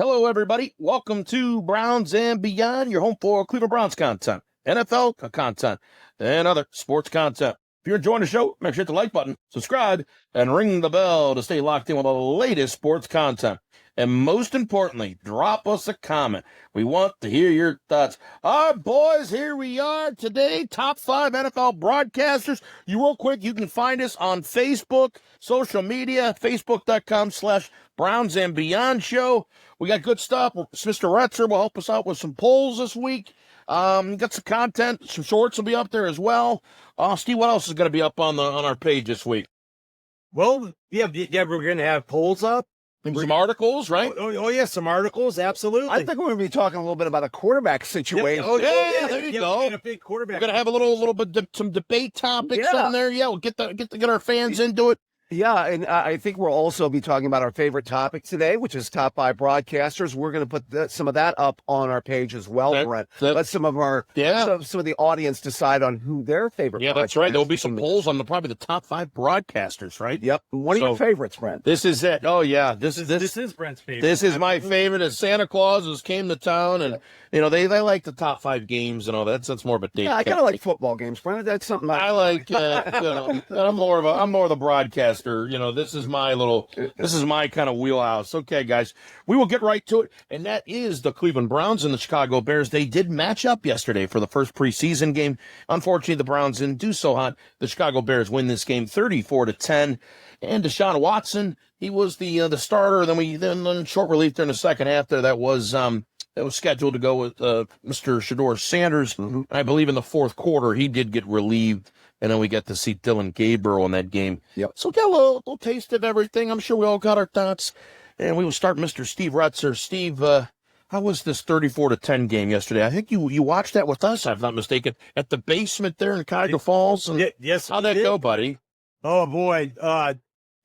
Hello, everybody. Welcome to Browns and Beyond, your home for Cleveland Browns content, NFL content, and other sports content. If you're enjoying the show, make sure to hit the like button, subscribe, and ring the bell to stay locked in with the latest sports content. And most importantly, drop us a comment. We want to hear your thoughts. All right, boys, here we are today. Top 5 NFL broadcasters. Real quick, you can find us on Facebook, social media, facebook.com/Browns&Beyond show. We got good stuff. Mr. Retzer will help us out with some polls this week. Got some content. Some shorts will be up there as well. Steve, what else is going to be up on our page this week? Well, yeah, we're going to have polls up. Some articles, right? Oh, yeah, some articles, absolutely. I think we're going to be talking a little bit about a quarterback situation. Yeah, there you go. A big quarterback. We're going to have a little bit some debate topics on there. Yeah, we'll get our fans into it. Yeah, and I think we'll also be talking about our favorite topic today, which is top 5 broadcasters. We're going to put some of that up on our page as well, Brent. Let some of the audience decide on who their favorite. Yeah, that's right. There will be some polls on probably the top 5 broadcasters, right? Yep. What are your favorites, Brent? This is it. Oh yeah, this is Brent's favorite. This is my favorite. As Santa Claus came to town, and they like the top 5 games and all that. That's more of a date. Yeah, I kind of like football games, Brent. That's something I like. I'm more of the broadcaster. This is my kind of wheelhouse. Okay, guys, we will get right to it. And that is the Cleveland Browns and the Chicago Bears. They did match up yesterday for the first preseason game. Unfortunately, the Browns didn't do so hot. The Chicago Bears win this game 34-10. And Deshaun Watson, he was the starter. Then short relief during the second half there. That was scheduled to go with Mr. Shedeur Sanders. Mm-hmm. I believe in the fourth quarter he did get relieved. And then we get to see Dylan Gabriel in that game. Yep. So we got a little taste of everything. I'm sure we all got our thoughts. And we will start Mr. Steve Retzer. Steve, how was this 34-10 game yesterday? I think you watched that with us, if I'm not mistaken, at the basement there in Cuyahoga Falls. And yes. How'd that go, buddy? Oh, boy.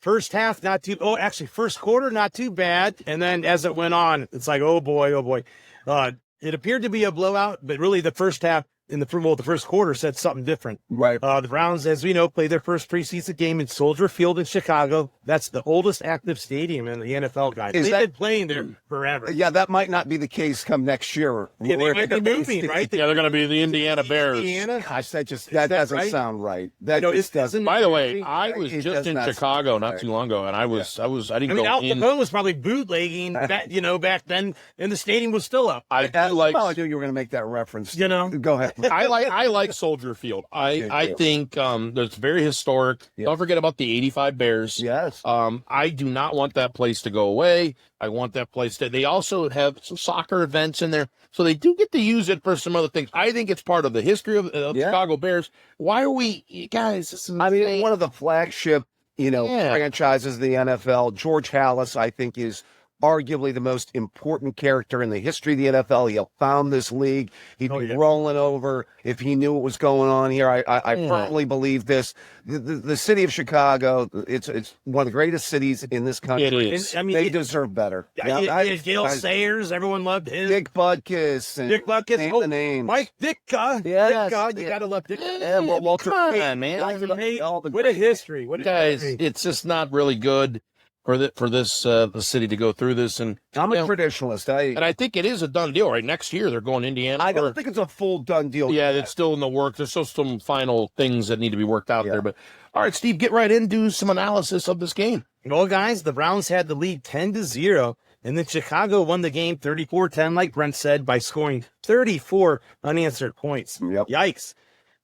First half, not too – first quarter, not too bad. And then as it went on, it's like, oh, boy. It appeared to be a blowout, but really the first half – the first quarter said something different. Right. The Browns, as we know, played their first preseason game in Soldier Field in Chicago. That's the oldest active stadium in the NFL, guys. They've been playing there forever. Yeah, that might not be the case come next year. Yeah, they might be moving, right? Yeah, they're going to be the Indiana Bears. Gosh, that doesn't sound right. It doesn't. By the way, I was just in Chicago not too long ago, and I didn't go Al in. Capone was probably bootlegging back then, and the stadium was still up. I knew you were going to make that reference. Go ahead. I like Soldier Field. I think that's very historic. Yep. Don't forget about the 85 Bears. Yes. I do not want that place to go away. I want that place to. They also have some soccer events in there, so they do get to use it for some other things. I think it's part of the history of Chicago Bears. Why are we, guys? One of the flagship, franchises of the NFL. George Halas, I think, is arguably the most important character in the history of the NFL. He found this league. He'd be rolling over if he knew what was going on here. I firmly believe this. The city of Chicago, it's one of the greatest cities in this country. It is. They deserve better. Gale Sayers, everyone loved him. Dick Butkus. Dick Butkus. Name the names. Mike Ditka. Yes. God, you got to love Dick. Yeah, Walter. Come on, man. What a history. Guys, it's just not really good for this the city to go through this. And I'm a traditionalist. I think it is a done deal, right? Next year they're going to Indiana. I don't think it's a full done deal. Yeah, it's still in the works. There's still some final things that need to be worked out there. But all right, Steve, get right in, do some analysis of this game. Well, guys, the Browns had the lead 10-0, and then Chicago won the game 34-10, like Brent said, by scoring 34 unanswered points. Yep. Yikes.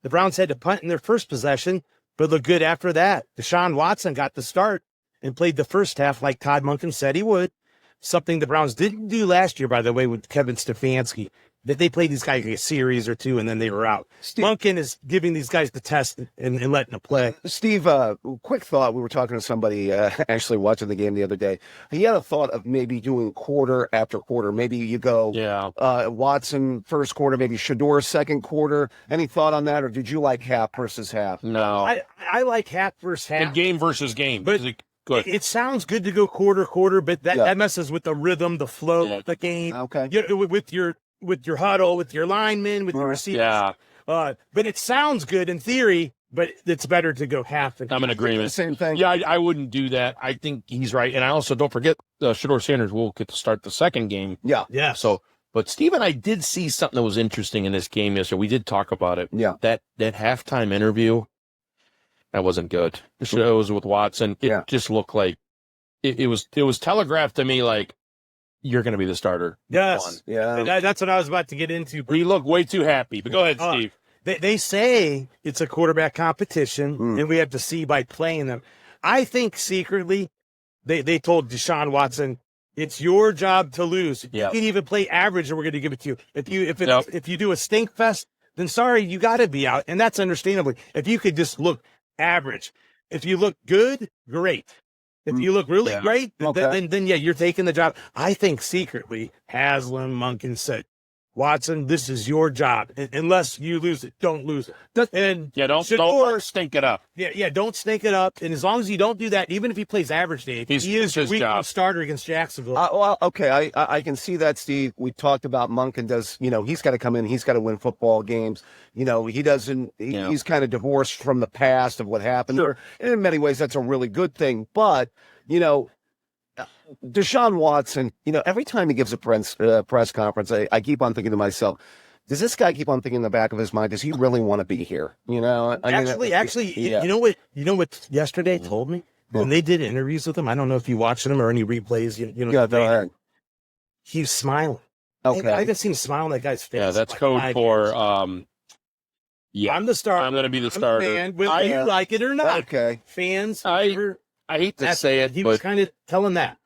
The Browns had to punt in their first possession, but looked good after that. Deshaun Watson got the start and played the first half like Todd Monken said he would, something the Browns didn't do last year, by the way, with Kevin Stefanski. That they played these guys like a series or two, and then they were out. Monken is giving these guys the test and letting them play. Steve, quick thought. We were talking to somebody actually watching the game the other day. He had a thought of maybe doing quarter after quarter. Maybe you go Watson first quarter, maybe Shedeur second quarter. Any thought on that, or did you like half versus half? No. I like half versus half. And game versus game. But it sounds good to go quarter, but that messes with the rhythm, the flow of the game. Okay. With your huddle, with your linemen, with your receivers. Yeah. But it sounds good in theory, but it's better to go half. I'm in agreement. Same thing. Yeah, I wouldn't do that. I think he's right. And I also don't forget Shedeur Sanders will get to start the second game. Yeah. So, but Steven, I did see something that was interesting in this game yesterday. We did talk about it. Yeah. That halftime interview, that wasn't good. The show was with Watson. It just looked like it was telegraphed to me like you're going to be the starter. Yes. Yeah. That's what I was about to get into. He looked way too happy. But go ahead, Steve. They say it's a quarterback competition, and we have to see by playing them. I think secretly they told Deshaun Watson, it's your job to lose. You can even play average, and we're going to give it to you. If you do a stink fest, then sorry, you got to be out, and that's understandably. If you could just look average, if you look good, great. If you look really great, then you're taking the job. I think secretly Haslam, Monken said, Watson, this is your job. Unless you lose it, don't lose it. And don't stink it up. Don't stink it up. And as long as you don't do that, even if he plays average, Dave, he is your weekend starter against Jacksonville. I can see that, Steve. We talked about Monken does, he's got to come in, he's got to win football games. He doesn't, he's kind of divorced from the past of what happened. Sure. And in many ways, that's a really good thing. But, Deshaun Watson, every time he gives a press conference, I keep on thinking to myself, does this guy keep on thinking in the back of his mind, does he really want to be here? You know what yesterday told me? When they did interviews with him, I don't know if you watched them or any replays, go ahead. He's smiling. Okay. I haven't seen him smile on that guy's face. Yeah, that's code for, I'm the starter. I'm going to be the starter. Fan, whether you like it or not. Okay. Fans. I hate to say it, he was kind of telling that.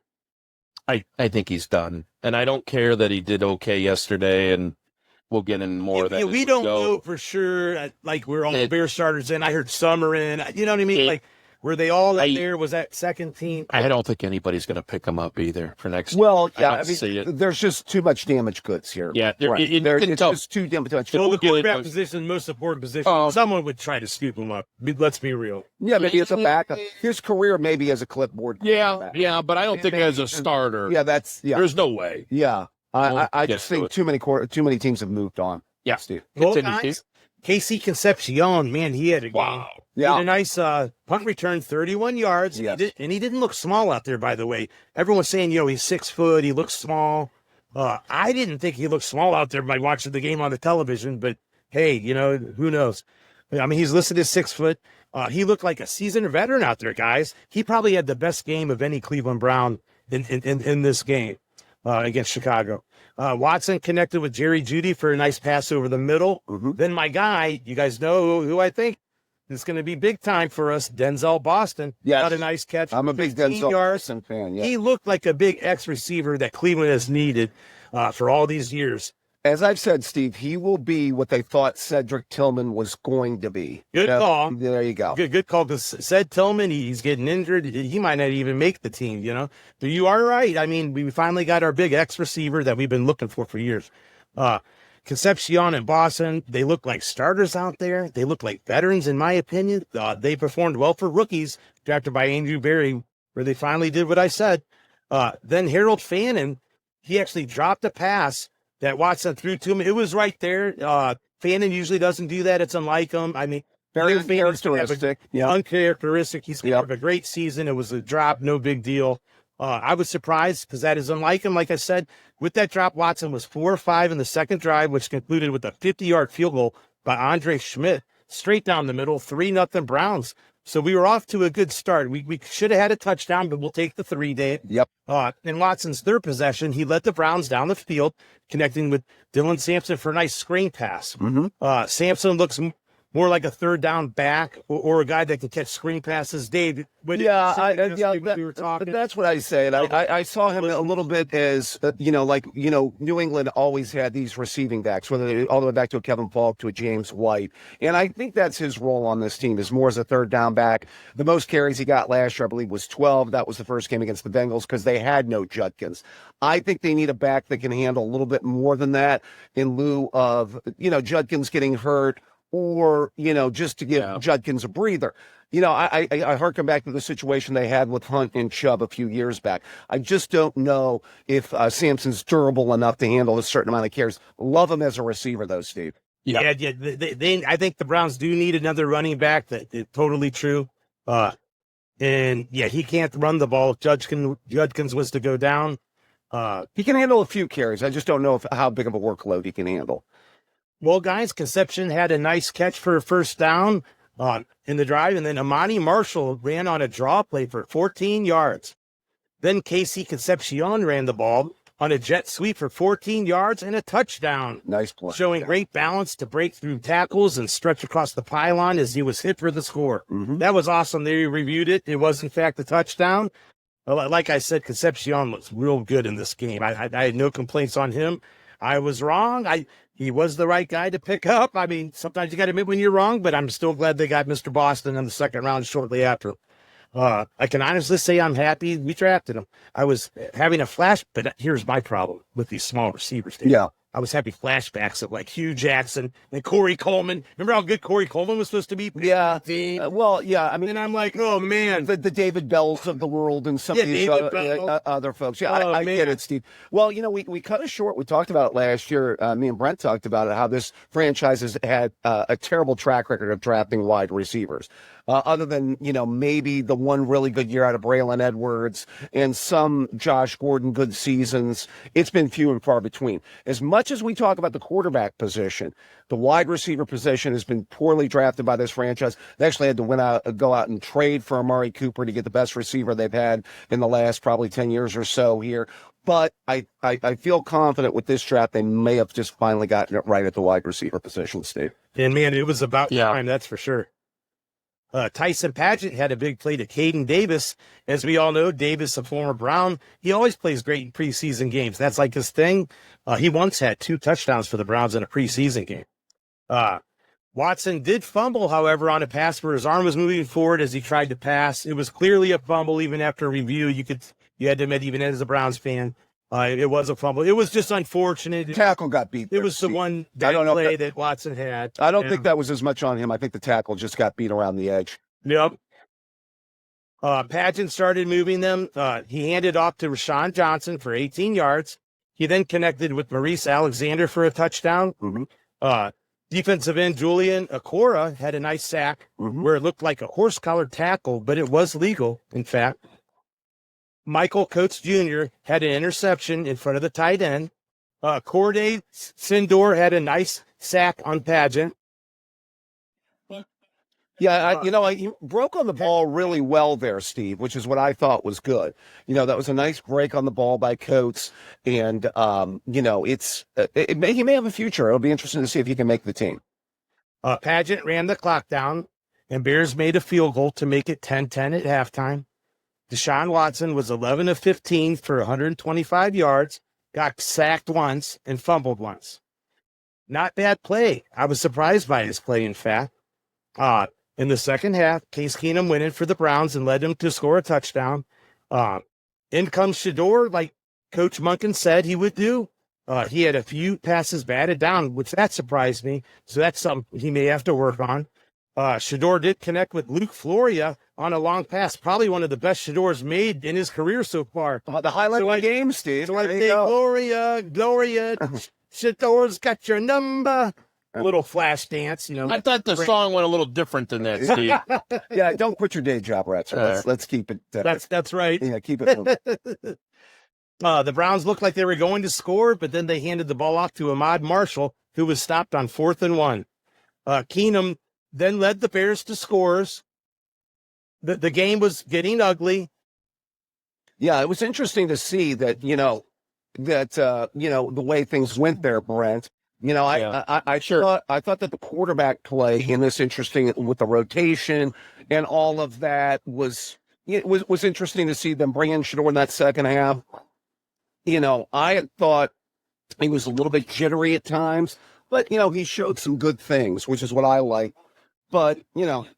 I think he's done. And I don't care that he did okay yesterday, and we'll get in more of that. We don't know for sure. Like, we're all the Bear starters in. I heard some are in. You know what I mean? Were they all in there? Was that second team? I don't think anybody's going to pick him up either for next year. Yeah, there's just too much damaged goods here. Yeah, it's just too damaged. So the quarterback position, most important position, someone would try to scoop him up. Let's be real. Yeah, maybe as a backup. His career maybe as a clipboard. Yeah, but I don't think as a starter. There's no way. Yeah, I just think too many teams have moved on. Yeah, Steve. Well, guys, Casey Concepcion, man, he had a game. Wow. Yeah. He had a nice punt return, 31 yards. Yes. And he didn't look small out there, by the way. Everyone's saying, he's 6 foot. He looks small. I didn't think he looked small out there by watching the game on the television, but hey, who knows? I mean, he's listed as 6 foot. He looked like a seasoned veteran out there, guys. He probably had the best game of any Cleveland Brown in this game against Chicago. Watson connected with Jerry Jeudy for a nice pass over the middle. Mm-hmm. Then my guy, you guys know who I think is going to be big time for us, Denzel Boston. Yes. Got a nice catch. I'm a big Denzel Boston fan. Yeah. He looked like a big X receiver that Cleveland has needed for all these years. As I've said, Steve, he will be what they thought Cedric Tillman was going to be. Good call. There you go. Good call. Because Ced Tillman, he's getting injured. He might not even make the team, But you are right. I mean, we finally got our big X receiver that we've been looking for years. Concepcion and Boston, they look like starters out there. They look like veterans, in my opinion. They performed well for rookies drafted by Andrew Berry, where they finally did what I said. Then Harold Fannin, he actually dropped a pass that Watson threw to him. It was right there. Fannin usually doesn't do that. It's unlike him. I mean, very uncharacteristic. Uncharacteristic. He's going to have a great season. It was a drop, no big deal. I was surprised because that is unlike him. Like I said, with that drop, Watson was 4-5 in the second drive, which concluded with a 50-yard field goal by Andre Schmidt, straight down the middle, 3-0 Browns. So we were off to a good start. We should have had a touchdown, but we'll take the 3, Dave. Yep. In Watson's third possession, he led the Browns down the field, connecting with Dylan Sampson for a nice screen pass. Mm-hmm. Sampson looks more like a third down back or a guy that can catch screen passes. Dave, we were talking. That's what I say. And I saw him a little bit as, New England always had these receiving backs, whether they all the way back to a Kevin Falk, to a James White. And I think that's his role on this team, is more as a third down back. The most carries he got last year, I believe, was 12. That was the first game against the Bengals because they had no Judkins. I think they need a back that can handle a little bit more than that in lieu of, Judkins getting hurt, or, just to give Judkins a breather. I harken back to the situation they had with Hunt and Chubb a few years back. I just don't know if Sampson's durable enough to handle a certain amount of carries. Love him as a receiver, though, Steve. Yeah. I think the Browns do need another running back. That's totally true. And yeah, he can't run the ball. If Judkins was to go down. He can handle a few carries. I just don't know how big of a workload he can handle. Well, guys, Conception had a nice catch for a first down in the drive, and then Amani Marshall ran on a draw play for 14 yards. Then Casey Concepcion ran the ball on a jet sweep for 14 yards and a touchdown. Nice play. Showing great balance to break through tackles and stretch across the pylon as he was hit for the score. Mm-hmm. That was awesome. They reviewed it. It was, in fact, a touchdown. Like I said, Concepcion was real good in this game. I had no complaints on him. I was wrong. He was the right guy to pick up. I mean, sometimes you got to admit when you're wrong, but I'm still glad they got Mr. Boston in the second round shortly after. I can honestly say I'm happy we drafted him. I was having a flash, but here's my problem with these small receivers. Dave. Yeah. I was having flashbacks of like Hugh Jackson and Corey Coleman. Remember how good Corey Coleman was supposed to be? Yeah. I mean, and I'm like, oh man, the David Bells of the world and some of these other folks. Yeah, I get it, Steve. Well, we cut it short. We talked about it last year. Me and Brent talked about it, how this franchise has had a terrible track record of drafting wide receivers. Other than, maybe the one really good year out of Braylon Edwards and some Josh Gordon good seasons, it's been few and far between. As much as we talk about the quarterback position, the wide receiver position has been poorly drafted by this franchise. They actually had to go out and trade for Amari Cooper to get the best receiver they've had in the last probably 10 years or so here. But I feel confident with this draft, they may have just finally gotten it right at the wide receiver position, Steve. And man, it was about time, that's for sure. Tyson Padgett had a big play to Caden Davis. As we all know, Davis, a former Brown, he always plays great in preseason games. That's like his thing. He once had 2 touchdowns for the Browns in a preseason game. Watson did fumble, however, on a pass where his arm was moving forward as he tried to pass. It was clearly a fumble. Even after review, you had to admit, even as a Browns fan, it was a fumble. It was just unfortunate. The tackle got beat. It was the one play that Watson had. I don't think that was as much on him. I think the tackle just got beat around the edge. Yep. Padgett started moving them. He handed off to Rashawn Johnson for 18 yards. He then connected with Maurice Alexander for a touchdown. Mm-hmm. Defensive end Julian Akora had a nice sack where it looked like a horse-collar tackle, but it was legal, in fact. Michael Coates Jr. had an interception in front of the tight end. Corday Sindor had a nice sack on Padgett. Yeah, he broke on the ball really well there, Steve, which is what I thought was good. That was a nice break on the ball by Coates, and he may have a future. It'll be interesting to see if he can make the team. Padgett ran the clock down, and Bears made a field goal to make it 10-10 at halftime. Deshaun Watson was 11 of 15 for 125 yards, got sacked once, and fumbled once. Not bad play. I was surprised by his play, in fact. In the second half, Case Keenum went in for the Browns and led them to score a touchdown. In comes Shador, like Coach Monken said he would do. He had a few passes batted down, which that surprised me. So that's something he may have to work on. Shador did connect with Luke Floria on a long pass, probably one of the best Shador's made in his career so far. The highlight of the game, Steve. Gloria, Shador's got your number. A little flash dance, I thought the song went a little different than that, Steve. Yeah, don't quit your day job, Rats. Let's keep it. That's right. Yeah, keep it moving. The Browns looked like they were going to score, but then they handed the ball off to Ahmad Marshall, who was stopped on 4th and 1. Keenum then led the Bears to scores. The game was getting ugly. Yeah, it was interesting to see that, the way things went there, Brent. I thought that the quarterback play in this interesting with the rotation and all of that was interesting to see them bring in Shador in that second half. I had thought he was a little bit jittery at times, but he showed some good things, which is what I like. But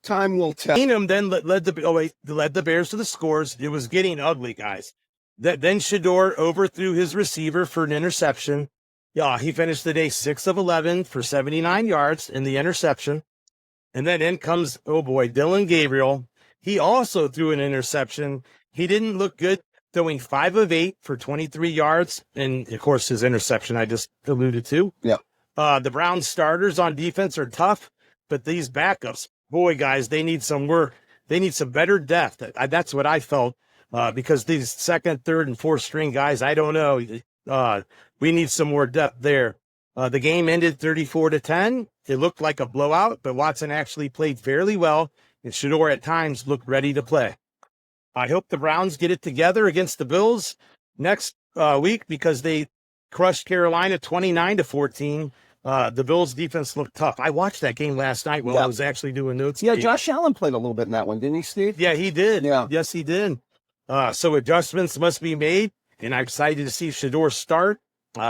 time will tell. Keenum then led the Bears to the scores. It was getting ugly, guys. Then Shador overthrew his receiver for an interception. Yeah, he finished the day 6 of 11 for 79 yards in the interception. And then in comes, Dylan Gabriel. He also threw an interception. He didn't look good, throwing 5 of 8 for 23 yards. And, of course, his interception I just alluded to. Yeah. The Browns starters on defense are tough, but these backups, boy, guys, they need some work. They need some better depth. That's what I felt, because these second, third, and fourth string guys, I don't know. We need some more depth there. The game ended 34-10. It looked like a blowout, but Watson actually played fairly well, and Shedeur at times looked ready to play. I hope the Browns get it together against the Bills next week, because they crushed Carolina 29-14. The Bills defense looked tough. I watched that game last night while I was actually doing notes. Yeah, Josh Allen played a little bit in that one, didn't he, Steve? Yeah, he did. Yeah. Yes, he did. So adjustments must be made, and I'm excited to see Shedeur start.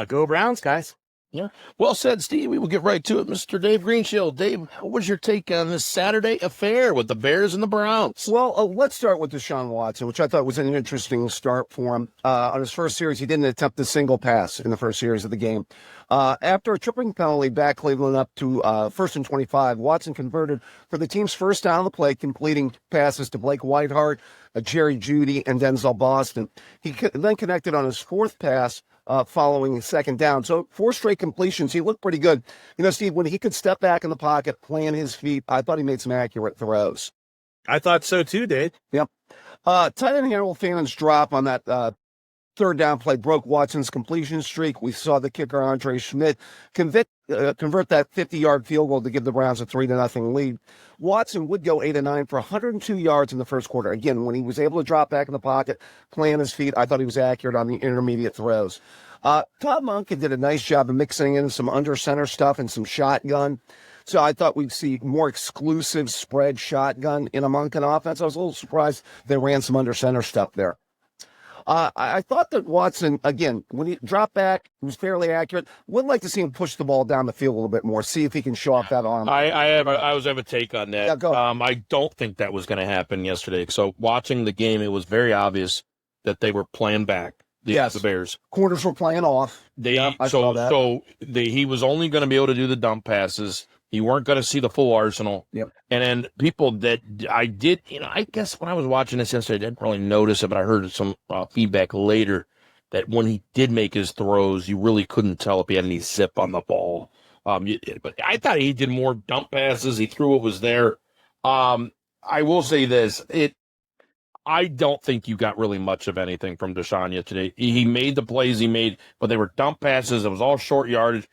Go Browns, guys. Yeah. Well said, Steve. We will get right to it. Mr. Dave Greenshield. Dave, what was your take on this Saturday affair with the Bears and the Browns? Well, let's start with Deshaun Watson, which I thought was an interesting start for him. On his first series, he didn't attempt a single pass in the first series of the game. After a tripping penalty back Cleveland up to 1st and 25, Watson converted for the team's first down of the play, completing passes to Blake Whiteheart, Jerry Jeudy, and Denzel Boston. He then connected on his fourth pass following second down. So 4 straight completions. He looked pretty good. You know, Steve, when he could step back in the pocket, plant his feet, I thought he made some accurate throws. I thought so too, Dave. Yep. Tight end Harold Fannon's drop on that third down play broke Watson's completion streak. We saw the kicker Andre Schmidt convert that 50-yard field goal to give the Browns a 3-0 lead. Watson would go 8 of 9 for 102 yards in the first quarter. Again, when he was able to drop back in the pocket, plant his feet, I thought he was accurate on the intermediate throws. Todd Monken did a nice job of mixing in some under center stuff and some shotgun. So I thought we'd see more exclusive spread shotgun in a Monken offense. I was a little surprised they ran some under center stuff there. I thought that Watson, again, when he dropped back, he was fairly accurate. Would like to see him push the ball down the field a little bit more, see if he can show off that arm. I have a take on that. Yeah, go ahead. I don't think that was going to happen yesterday. So watching the game, it was very obvious that they were playing back. The Bears. Corners were playing off. I saw that. He was only going to be able to do the dump passes. You weren't going to see the full arsenal. Yep. And then people that I did, I guess when I was watching this yesterday, I didn't really notice it, but I heard some feedback later that when he did make his throws, you really couldn't tell if he had any zip on the ball. But I thought he did more dump passes. He threw what was there. I will say this. I don't think you got really much of anything from Deshaun yesterday. He made the plays he made, but they were dump passes. It was all short yardage.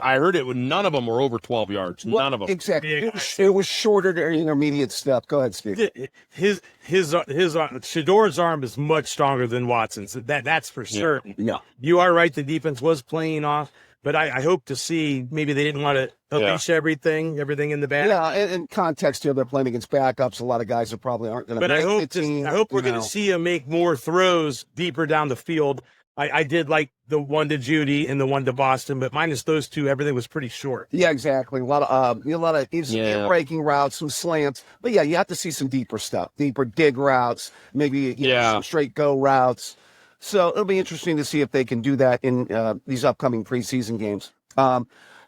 I heard none of them were over 12 yards. None of them. Exactly. It was shorter to intermediate stuff. Go ahead, Steve. His Shedeur's arm is much stronger than Watson's. That's for certain. Yeah. You are right. The defense was playing off, but I hope to see maybe they didn't want to unleash everything in the bag. Yeah, in context here, they're playing against backups. A lot of guys that probably aren't going to make the team. I hope we're going to see him make more throws deeper down the field. I did like the one to Jeudy and the one to Boston, but minus those two, everything was pretty short. Yeah, exactly. A lot of breaking routes, some slants. But yeah, you have to see some deeper stuff, deeper dig routes, maybe some straight go routes. So it'll be interesting to see if they can do that in these upcoming preseason games.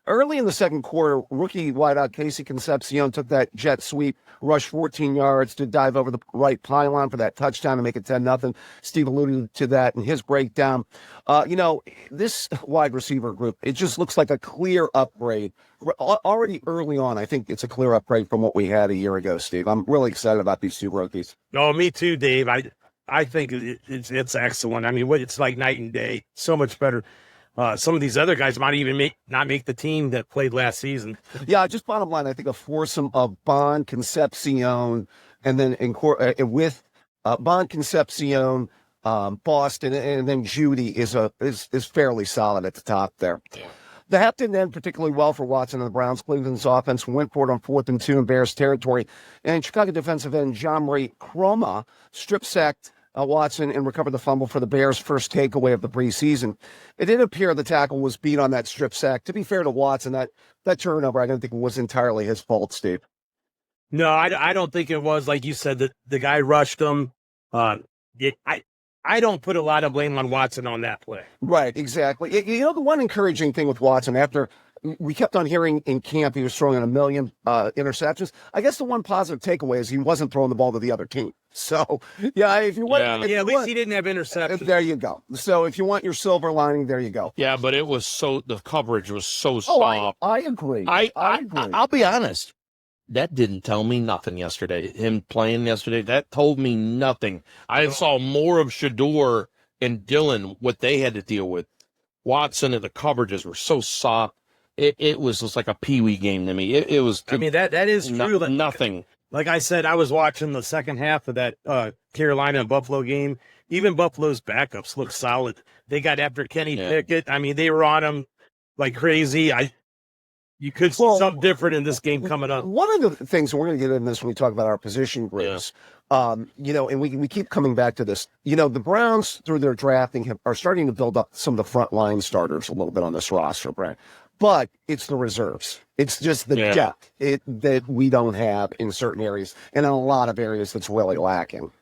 Early in the second quarter, rookie wideout Casey Concepcion took that jet sweep, rushed 14 yards to dive over the right pylon for that touchdown to make it 10-0. Steve alluded to that in his breakdown. This wide receiver group, it just looks like a clear upgrade. Already early on, I think it's a clear upgrade from what we had a year ago, Steve. I'm really excited about these two rookies. Oh, me too, Dave. I think it's excellent. I mean, it's like night and day. So much better. Some of these other guys might even not make the team that played last season. Yeah, just bottom line, I think a foursome of Bond, Concepcion, and then with Bond, Concepcion, Boston, and then Jeudy is fairly solid at the top there. Yeah. The half didn't end particularly well for Watson and the Browns. Cleveland's offense went for it on 4th and 2 in Bears territory, and Chicago defensive end Jean-Marie Croma strip sacked Watson and recovered the fumble for the Bears' first takeaway of the preseason. It did appear the tackle was beat on that strip sack. To be fair to Watson, that turnover I don't think was entirely his fault, Steve. No, I don't think it was. Like you said, that the guy rushed him. I don't put a lot of blame on Watson on that play. Right, exactly. The one encouraging thing with Watson after we kept on hearing in camp he was throwing in 1 million interceptions. I guess the one positive takeaway is he wasn't throwing the ball to the other team. So, yeah, if you want, at least he didn't have interceptions. There you go. So if you want your silver lining, there you go. Yeah, but the coverage was so soft. I agree. I agree. I'll be honest. That didn't tell me nothing yesterday. Him playing yesterday, that told me nothing. I saw more of Shador and Dillon, what they had to deal with. Watson and the coverages were so soft. It was just like a peewee game to me. It was. I mean, that is true. Nothing. Like I said, I was watching the second half of that Carolina and Buffalo game. Even Buffalo's backups looked solid. They got after Kenny Pickett. I mean, they were on him like crazy. You could see something different in this game coming up. One of the things, and we're going to get into this when we talk about our position groups, and we keep coming back to this. The Browns, through their drafting, are starting to build up some of the frontline starters a little bit on this roster, Brad. But it's the reserves. It's just the depth that we don't have in certain areas, and in a lot of areas that's really lacking.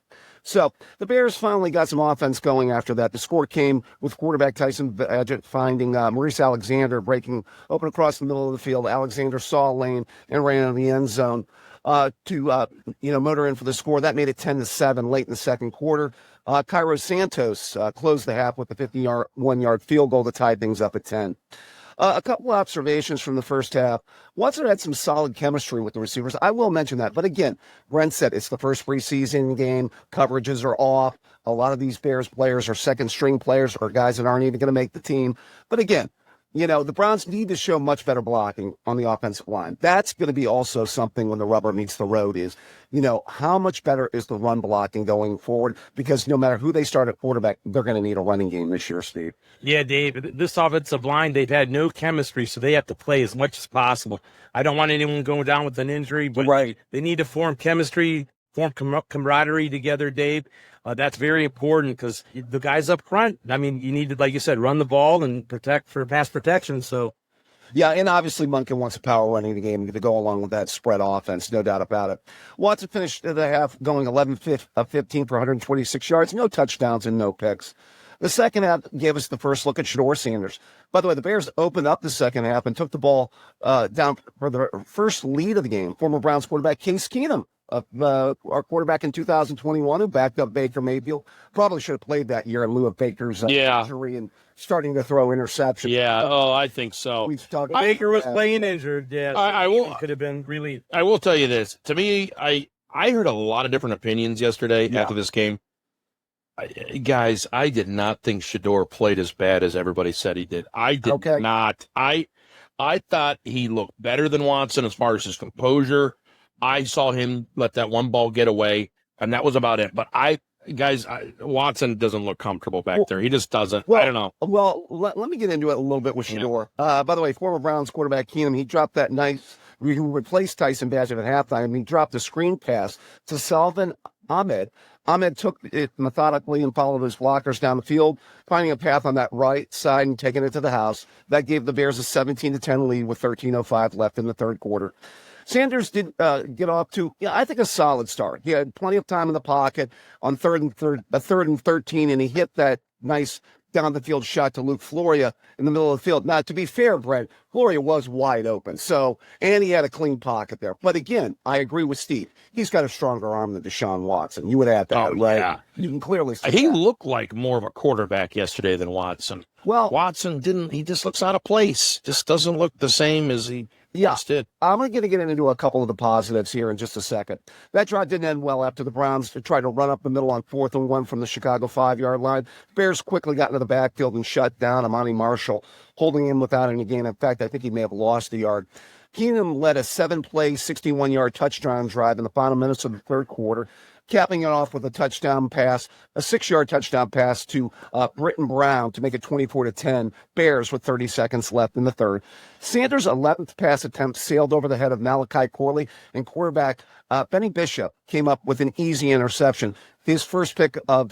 So the Bears finally got some offense going after that. The score came with quarterback Tyson Bagent finding Maurice Alexander breaking open across the middle of the field. Alexander saw a lane and ran in the end zone to motor in for the score. That made it 10-7 late in the second quarter. Cairo Santos closed the half with a 51-yard field goal to tie things up at 10. A couple of observations from the first half. Watson had some solid chemistry with the receivers. I will mention that. But again, Brent said it's the first preseason game. Coverages are off. A lot of these Bears players are second-string players or guys that aren't even going to make the team. But again, the Browns need to show much better blocking on the offensive line. That's going to be also something when the rubber meets the road is, how much better is the run blocking going forward? Because no matter who they start at quarterback, they're going to need a running game this year, Steve. Yeah, Dave, this offensive line, they've had no chemistry, so they have to play as much as possible. I don't want anyone going down with an injury, but they need to form chemistry, form camaraderie together, Dave. That's very important because the guys up front, I mean, you need to, like you said, run the ball and protect for pass protection. So, yeah, and obviously Monken wants a power running the game to go along with that spread offense, no doubt about it. Watson finished the half going 11-15 for 126 yards, no touchdowns and no picks. The second half gave us the first look at Shador Sanders. By the way, the Bears opened up the second half and took the ball down for the first lead of the game. Former Browns quarterback Case Keenum, our quarterback in 2021 who backed up Baker Mayfield, probably should have played that year in lieu of Baker's injury and starting to throw interceptions. Yeah, I think so. Baker was playing injured. Yeah, I could have been relieved. I will tell you this. To me, I heard a lot of different opinions yesterday after this game. Guys, I did not think Shador played as bad as everybody said he did. I did not. I thought he looked better than Watson as far as his composure. I saw him let that one ball get away, and that was about it. But Watson doesn't look comfortable back there. He just doesn't. I don't know. Well, let me get into it a little bit with Shador. By the way, former Browns quarterback Keenum, he dropped that who replaced Tyson Bagent at halftime. He dropped a screen pass to Salvin Ahmed. Ahmed took it methodically and followed his blockers down the field, finding a path on that right side and taking it to the house. That gave the Bears a 17-10 lead with 13:05 left in the third quarter. Sanders did get off to, I think, a solid start. He had plenty of time in the pocket on third and 13, and he hit that nice down the field shot to Luke Floria in the middle of the field. Now, to be fair, Brent, Floria was wide open. And he had a clean pocket there. But again, I agree with Steve. He's got a stronger arm than Deshaun Watson. You would add that, right? Yeah. You can clearly see he looked like more of a quarterback yesterday than Watson. Well, Watson he just looks out of place. Just doesn't look the same as he just did. I'm going to get into a couple of the positives here in just a second. That drive didn't end well after the Browns tried to run up the middle on 4th and 1 from the Chicago 5-yard line. Bears quickly got into the backfield and shut down Amani Marshall, holding him without any gain. In fact, I think he may have lost a yard. Keenum led a 7-play, 61-yard touchdown drive in the final minutes of the third quarter, capping it off with a 6-yard touchdown pass to Britton Brown to make it 24-10. Bears with 30 seconds left in the third. Sanders' 11th pass attempt sailed over the head of Malachi Corley, and quarterback Benny Bishop came up with an easy interception. His first pick of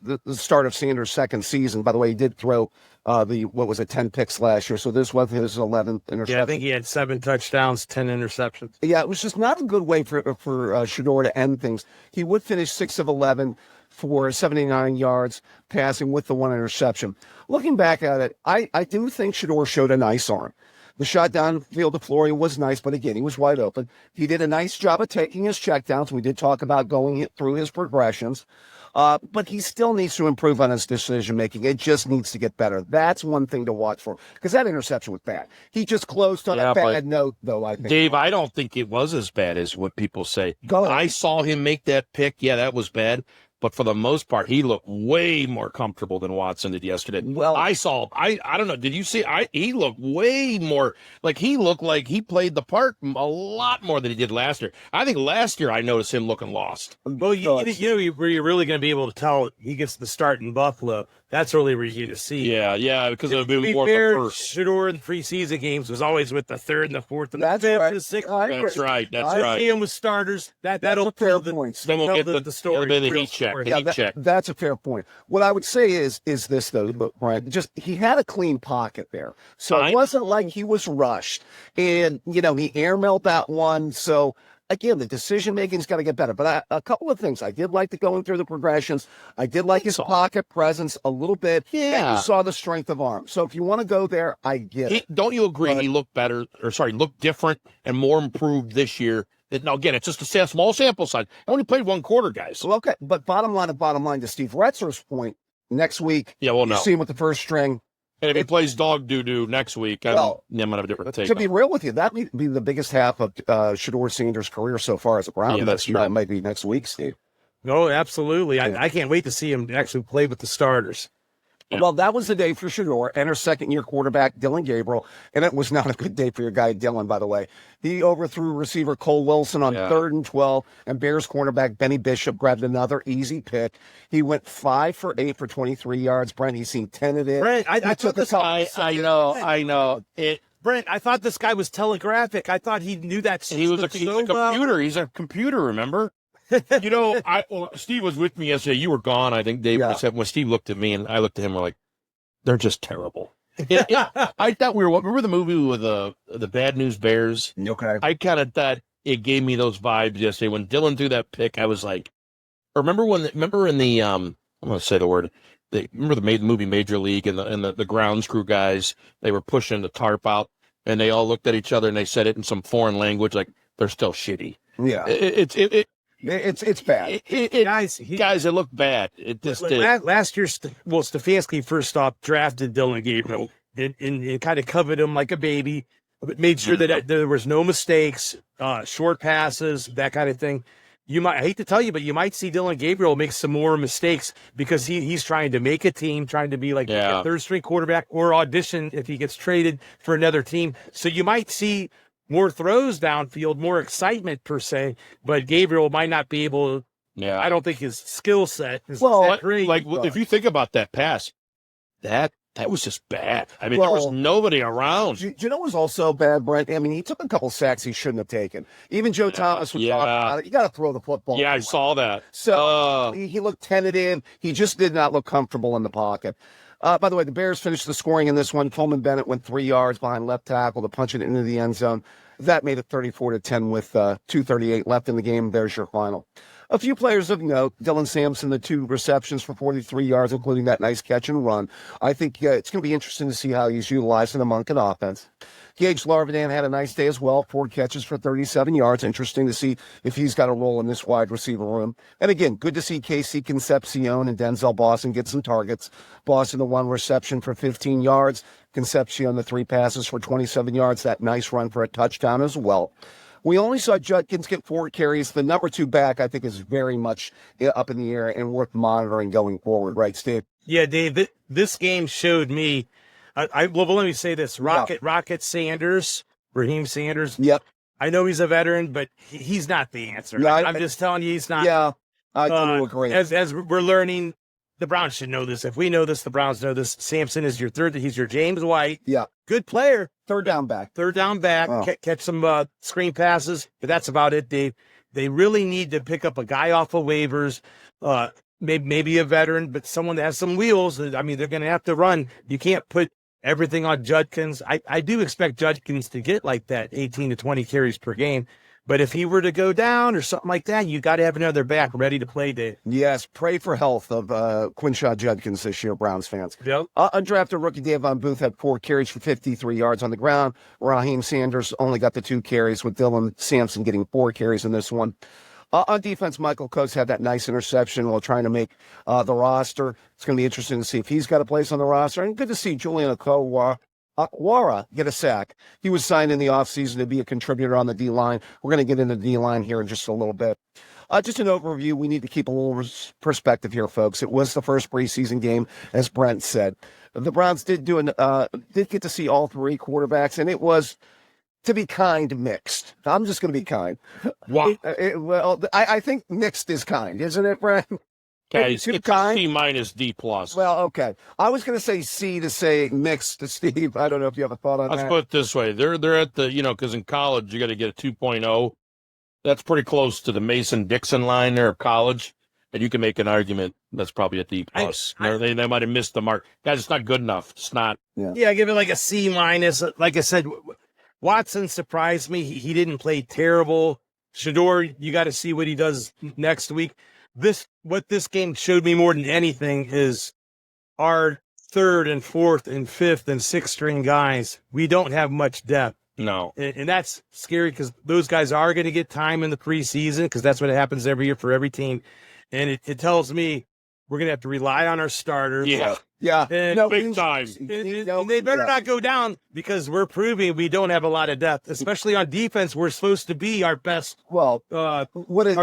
the start of Sanders' second season. By the way, he did throw 10 picks last year, so this was his 11th interception. Yeah, I think he had 7 touchdowns, 10 interceptions. Yeah, it was just not a good way for Shador to end things. He would finish 6 of 11 for 79 yards passing with the 1 interception. Looking back at it, I do think Shador showed a nice arm. The shot downfield to Flory was nice, but again, he was wide open. He did a nice job of taking his checkdowns. We did talk about going through his progressions. But he still needs to improve on his decision-making. It just needs to get better. That's one thing to watch for, because that interception was bad. He just closed on a bad note, though, I think. Dave, I don't think it was as bad as what people say. Go ahead. I saw him make that pick. Yeah, that was bad. But for the most part, he looked way more comfortable than Watson did yesterday. Well, I don't know. Did you see? He looked way more he looked like he played the part a lot more than he did last year. I think last year I noticed him looking lost. Well, you know where you're really going to be able to tell he gets the start in Buffalo. That's really where you to see. Yeah, because it'll be more fair, the first. Shador in preseason games was always with the third and the fourth and That's the fifth right. and the sixth. That's right. I see him with starters. That'll fair tell point. Then we'll get the story. The heat check. The heat check. That's a fair point. What I would say is this though, Brian, just he had a clean pocket there, so it wasn't like he was rushed, and he airmailed that one. So again, the decision making's got to get better. But a couple of things I did like going through the progressions. I did like his pocket presence a little bit. Yeah, and you saw the strength of arm. So if you want to go there, I get it. Don't you agree? He looked better, looked different and more improved this year. Now, again, it's just a small sample size. I only played one quarter, guys. Well, okay, but bottom line to Steve Retzer's point, next week, you see him with the first string. And if he plays dog doo-doo next week, I'm going to have a different take. To be real with you, that might be the biggest half of Shador Sanders' career so far as a Brown. Yeah, that's true. That might be next week, Steve. Oh, absolutely. I can't wait to see him actually play with the starters. Yeah. Well, that was the day for Shador and her second-year quarterback, Dylan Gabriel, and it was not a good day for your guy, Dylan, by the way. He overthrew receiver Cole Wilson on 3rd and 12, and Bears cornerback Benny Bishop grabbed another easy pick. He went 5 for 8 for 23 yards. Brent, he's seen 10 of it. Brent, I took a couple. I know. Brent, I thought this guy was telegraphic. I thought he knew that. He was he's a computer. He's a computer, remember? Steve was with me yesterday. You were gone, I think, Dave. When Steve looked at me and I looked at him, we're like, they're just terrible. I thought remember the movie with the Bad News Bears? Okay. I kind of thought it gave me those vibes yesterday. When Dylan threw that pick, I was like, remember in the, I'm going to say the word, remember the movie Major League and the grounds crew guys, they were pushing the tarp out and they all looked at each other and they said it in some foreign language, like they're still shitty. Yeah. It's bad. Guys, it looked bad. It just did. Last year, Stefanski first off drafted Dylan Gabriel and kind of covered him like a baby, but made sure that there was no mistakes, short passes, that kind of thing. I hate to tell you, but you might see Dylan Gabriel make some more mistakes because he's trying to make a team, trying to be like a third-string quarterback or audition if he gets traded for another team. So you might see more throws downfield, more excitement per se, but Gabriel might not be able to. Yeah, I don't think his skill set is that great. If you think about that pass, that was just bad. I mean, there was nobody around. Do you know what was also bad, Brent? I mean, he took a couple sacks he shouldn't have taken. Even Joe Thomas was talking about it. You got to throw the football. Yeah, I saw that. So he looked tentative. He just did not look comfortable in the pocket. By the way, the Bears finished the scoring in this one. Coleman Bennett went 3 yards behind left tackle to punch it into the end zone. That made it 34-10 with 2:38 left in the game. There's your final. A few players of note: Dylan Sampson, the 2 receptions for 43 yards, including that nice catch and run. I think it's going to be interesting to see how he's utilized in the Monken offense. Gage Larvadan had a nice day as well, 4 catches for 37 yards. Interesting to see if he's got a role in this wide receiver room. And again, good to see Casey Concepcion and Denzel Boston get some targets. Boston, the 1 reception for 15 yards. Concepcion, the 3 passes for 27 yards. That nice run for a touchdown as well. We only saw Judkins get 4 carries. The number 2 back, I think, is very much up in the air and worth monitoring going forward. Right, Steve? Yeah, Dave, this game showed me. Well, let me say this. Rocket Sanders, Raheem Sanders. Yep. I know he's a veteran, but he's not the answer. No, I'm just telling you, he's not. Yeah, I totally agree. As we're learning, the Browns should know this. If we know this, the Browns know this. Sampson is your third. He's your James White. Yeah. Good player. Third down back. Catch some screen passes, but that's about it, Dave. They really need to pick up a guy off of waivers, maybe a veteran, but someone that has some wheels. I mean, they're going to have to run. You can't put everything on Judkins. I do expect Judkins to get like that 18 to 20 carries per game, But if he were to go down or something like that, you got to have another back ready to play, Dave. Yes, pray for health of Quinshaw Judkins this year, Browns fans. Yep. Undrafted rookie Davon Booth had 4 carries for 53 yards on the ground. Raheem Sanders only got the 2 carries, with Dylan Sampson getting 4 carries in this one. On defense, Michael Coates had that nice interception while trying to make the roster. It's going to be interesting to see if he's got a place on the roster. And good to see Julian Akwara get a sack. He was signed in the offseason to be a contributor on the D-line. We're going to get into the D-line here in just a little bit. Just an overview. We need to keep a little perspective here, folks. It was the first preseason game, as Brent said. The Browns did get to see all 3 quarterbacks, and it was, to be kind, mixed. I'm just going to be kind. Wow. Well, I think mixed is kind, isn't it, Brent? Okay, it's C minus D plus. Well, okay. I was going to say C to say mixed to Steve. I don't know if you have a thought on that. Let's put it this way. They're at the, because in college you got to get a 2.0. That's pretty close to the Mason-Dixon line there of college. And you can make an argument that's probably a D plus. They might have missed the mark. Guys, it's not good enough. It's not. Yeah, I give it like a C minus. Like I said, Watson surprised me. He didn't play terrible. Shador, you got to see what he does next week. What this game showed me more than anything is our 3rd and 4th and 5th and 6th string guys. We don't have much depth. No. And that's scary because those guys are going to get time in the preseason because that's what happens every year for every team. And it tells me we're going to have to rely on our starters. Yeah. Yeah. And big time. And they better not go down because we're proving we don't have a lot of depth, especially on defense. We're supposed to be our best. Well, our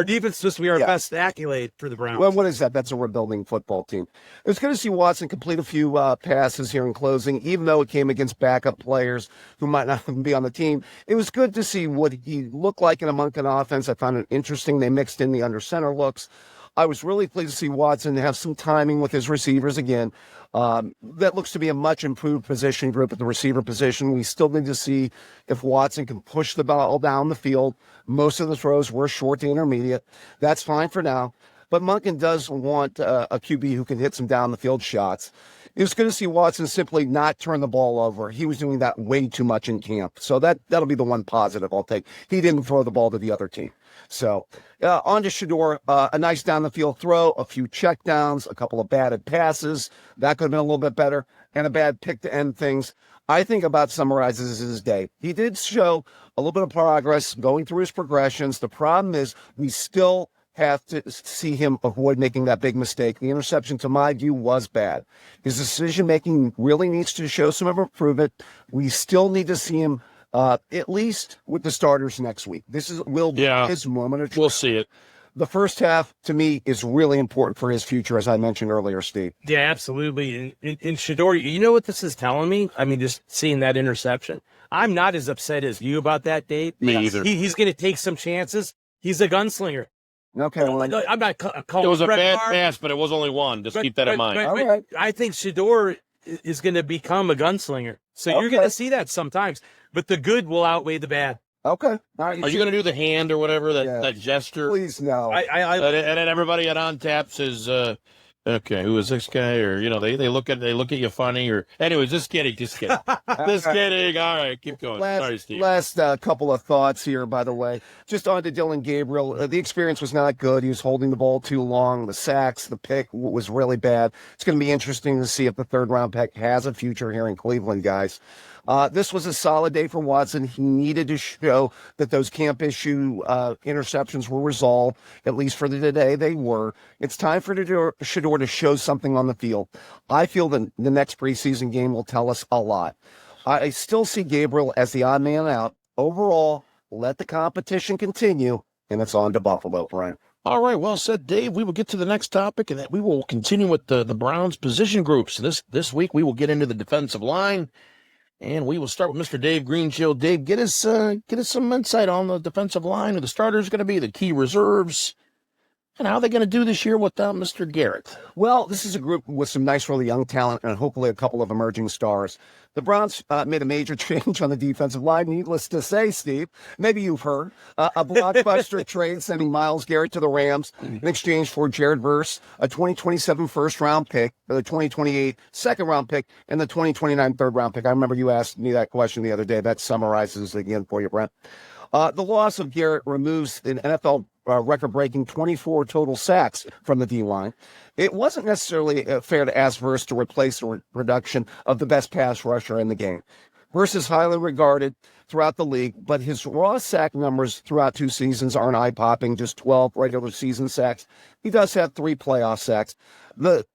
defense is supposed to be our best accolade for the Browns. Well, what is that? That's a rebuilding football team. It was good to see Watson complete a few passes here in closing, even though it came against backup players who might not even be on the team. It was good to see what he looked like in a Monken offense. I found it interesting. They mixed in the under center looks. I was really pleased to see Watson have some timing with his receivers again. That looks to be a much improved position group at the receiver position. We still need to see if Watson can push the ball down the field. Most of the throws were short to intermediate. That's fine for now. But Monken does want a QB who can hit some down the field shots. It was good to see Watson simply not turn the ball over. He was doing that way too much in camp. So that'll be the one positive I'll take. He didn't throw the ball to the other team. So on to Shador, a nice down the field throw, a few checkdowns, a couple of batted passes. That could have been a little bit better, and a bad pick to end things. I think about summarizes his day. He did show a little bit of progress going through his progressions. The problem is we still have to see him avoid making that big mistake. The interception, to my view, was bad. His decision-making really needs to show some improvement. We still need to see him at least with the starters next week. Will be his moment of truth. We'll see it. The first half, to me, is really important for his future, as I mentioned earlier, Steve. Yeah, absolutely. And Shador, you know what this is telling me? I mean, just seeing that interception. I'm not as upset as you about that, Dave. Me either. He's going to take some chances. He's a gunslinger. Okay, well, I'm not calling it was a bad Favre, pass, but it was only one. Just keep that in mind. All right. I think Shador is going to become a gunslinger. So you're going to see that sometimes. But the good will outweigh the bad. Okay. All right, Are you going to do the hand or whatever, that gesture? Please, no. I and then everybody at On Tap says, okay, who is this guy? Or, they look at you funny. Or anyways, just kidding. Just kidding. All right, keep going. Sorry, Steve. Last couple of thoughts here, by the way. Just on to Dylan Gabriel. The experience was not good. He was holding the ball too long. The sacks, the pick was really bad. It's going to be interesting to see if the 3rd-round pick has a future here in Cleveland, guys. This was a solid day for Watson. He needed to show that those camp issue interceptions were resolved, at least for today. They were. It's time for Shador to show something on the field. I feel that the next preseason game will tell us a lot. I still see Gabriel as the odd man out. Overall, let the competition continue, and it's on to Buffalo, Brian. All right, well said, Dave. We will get to the next topic, and we will continue with the Browns position groups. This week, we will get into the defensive line. And we will start with Mr. Dave Greenshield. Dave, get us some insight on the defensive line, who the starters are going to be, the key reserves, and how they're going to do this year without Mr. Garrett. Well, this is a group with some nice, really young talent and hopefully a couple of emerging stars. The Browns made a major change on the defensive line. Needless to say, Steve, maybe you've heard, a blockbuster trade sending Myles Garrett to the Rams in exchange for Jared Verse, a 2027 first-round pick, the 2028 second-round pick, and the 2029 third-round pick. I remember you asked me that question the other day. That summarizes it again for you, Brent. The loss of Garrett removes an NFL record-breaking 24 total sacks from the D-line. It wasn't necessarily fair to ask Verse to replace the reduction of the best pass rusher in the game. Verse is highly regarded throughout the league, but his raw sack numbers throughout 2 seasons aren't eye-popping, just 12 regular season sacks. He does have 3 playoff sacks. The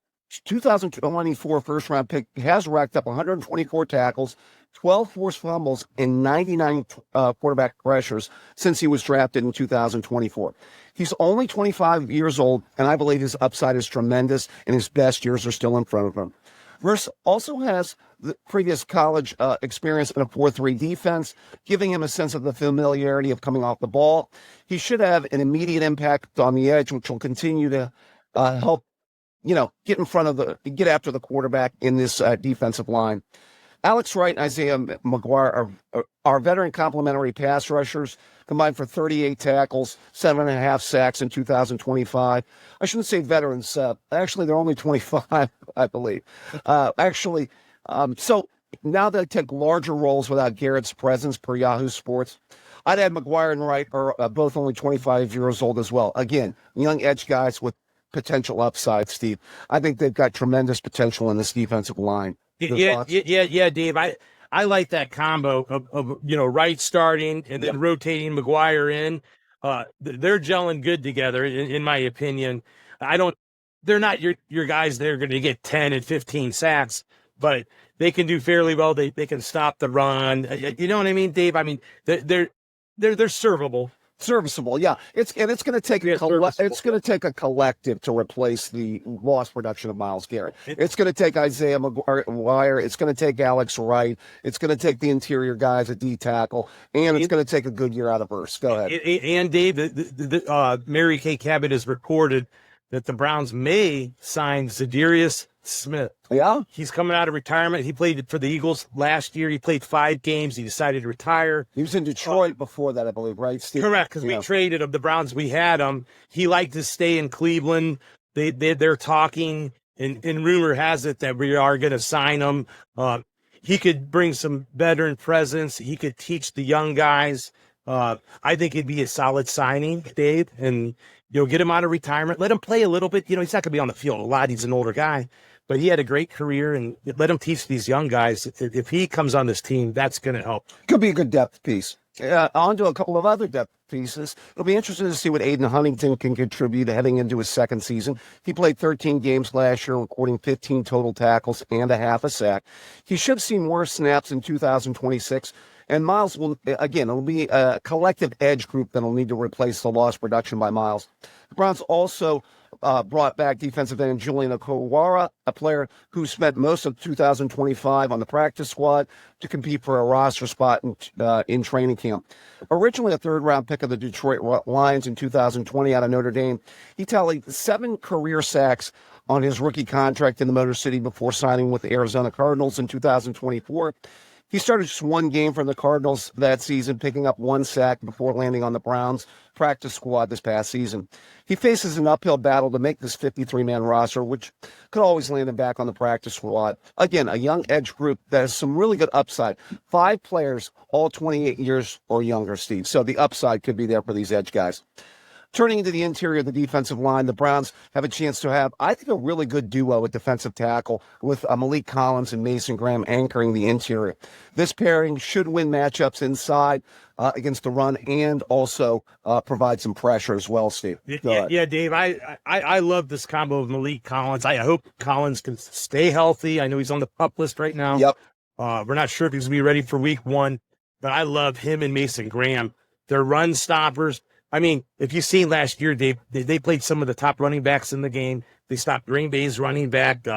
2024 first-round pick has racked up 124 tackles, 12 forced fumbles, and 99 quarterback pressures since he was drafted in 2024. He's only 25 years old, and I believe his upside is tremendous, and his best years are still in front of him. Verse also has the previous college experience in a 4-3 defense, giving him a sense of the familiarity of coming off the ball. He should have an immediate impact on the edge, which will continue to help, get after the quarterback in this defensive line. Alex Wright and Isaiah McGuire are veteran complementary pass rushers, combined for 38 tackles, 7.5 sacks in 2025. I shouldn't say veterans. Actually, they're only 25, I believe. So now they take larger roles without Garrett's presence, per Yahoo Sports. I'd add McGuire and Wright are both only 25 years old as well. Again, young edge guys with potential upside, Steve. I think they've got tremendous potential in this defensive line. Yeah, Dave. I like that combo of Wright starting and then rotating McGuire in. They're gelling good together, in my opinion. They're not your guys that are going to get 10 and 15 sacks, but they can do fairly well. They can stop the run. You know what I mean, Dave? I mean, they're servable. Serviceable, yeah. It's going to take a collective to replace the lost production of Myles Garrett. It's going to take Isaiah McGuire. It's going to take Alex Wright. It's going to take the interior guys at D tackle, and it's going to take a good year out of Verse. Go ahead. And Dave, Mary Kay Cabot has reported that the Browns may sign Zadarius Smith. Yeah? He's coming out of retirement. He played for the Eagles last year. He played 5 games. He decided to retire. He was in Detroit before that, I believe, right, Steve? Correct, because we traded him. The Browns, we had him. He liked to stay in Cleveland. They're talking, and rumor has it that we are going to sign him. He could bring some veteran presence. He could teach the young guys. I think it'd be a solid signing, Dave, and get him out of retirement. Let him play a little bit. He's not going to be on the field a lot. He's an older guy, but he had a great career, and let him teach these young guys. If he comes on this team, that's going to help. Could be a good depth piece. On to a couple of other depth pieces. It'll be interesting to see what Aiden Huntington can contribute heading into his second season. He played 13 games last year, recording 15 total tackles and a half a sack. He should see more snaps in 2026. And Myles it'll be a collective edge group that'll need to replace the lost production by Myles. The Browns also brought back defensive end Julian Okwara, a player who spent most of 2025 on the practice squad to compete for a roster spot in training camp. Originally a third-round pick of the Detroit Lions in 2020 out of Notre Dame, he tallied 7 career sacks on his rookie contract in the Motor City before signing with the Arizona Cardinals in 2024. He started just 1 game from the Cardinals that season, picking up 1 sack before landing on the Browns practice squad this past season. He faces an uphill battle to make this 53-man roster, which could always land him back on the practice squad. Again, a young edge group that has some really good upside. 5 players, all 28 years or younger, Steve. So the upside could be there for these edge guys. Turning into the interior of the defensive line, the Browns have a chance to have, I think, a really good duo at defensive tackle with Malik Collins and Mason Graham anchoring the interior. This pairing should win matchups inside against the run and also provide some pressure as well, Steve. Yeah, Dave, I love this combo of Malik Collins. I hope Collins can stay healthy. I know he's on the PUP list right now. Yep. We're not sure if he's going to be ready for week 1, but I love him and Mason Graham. They're run stoppers. I mean, if you've seen last year, Dave, they played some of the top running backs in the game. They stopped Green Bay's running back.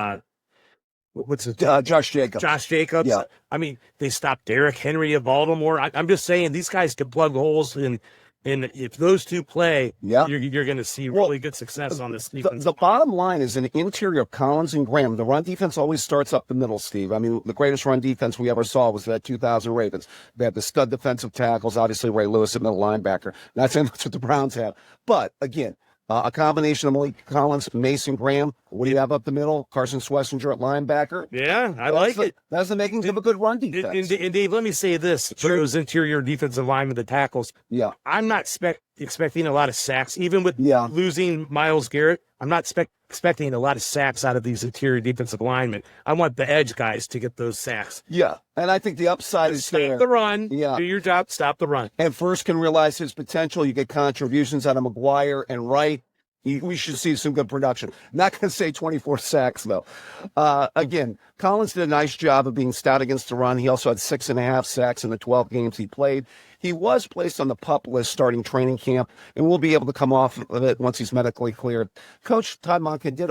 What's his Josh Jacobs. Josh Jacobs. Yeah. I mean, they stopped Derrick Henry of Baltimore. I'm just saying these guys can plug holes, and if those two play, you're going to see really good success on this defense. The bottom line is an interior of Collins and Graham. The run defense always starts up the middle, Steve. I mean, the greatest run defense we ever saw was that 2000 Ravens. They had the stud defensive tackles, obviously Ray Lewis at middle linebacker. Not saying that's what the Browns have. But, again, A combination of Malik Collins, Mason Graham. What do you have up the middle? Carson Schlesinger at linebacker. Yeah, I like it. That's the makings of a good run defense. And Dave, let me say this for those interior defensive linemen, the tackles. Yeah. I'm not expecting a lot of sacks, even with losing Myles Garrett. I'm not expecting a lot of sacks out of these interior defensive linemen. I want the edge guys to get those sacks. Yeah, and I think the upside is stop there. the run. Yeah. Do your job, stop the run. And first can realize his potential. You get contributions out of McGuire and Wright. We should see some good production. Not going to say 24 sacks, though. Again, Collins did a nice job of being stout against the run. He also had 6.5 sacks in the 12 games he played. He was placed on the PUP list starting training camp, and will be able to come off of it once he's medically cleared. Coach Todd Monken did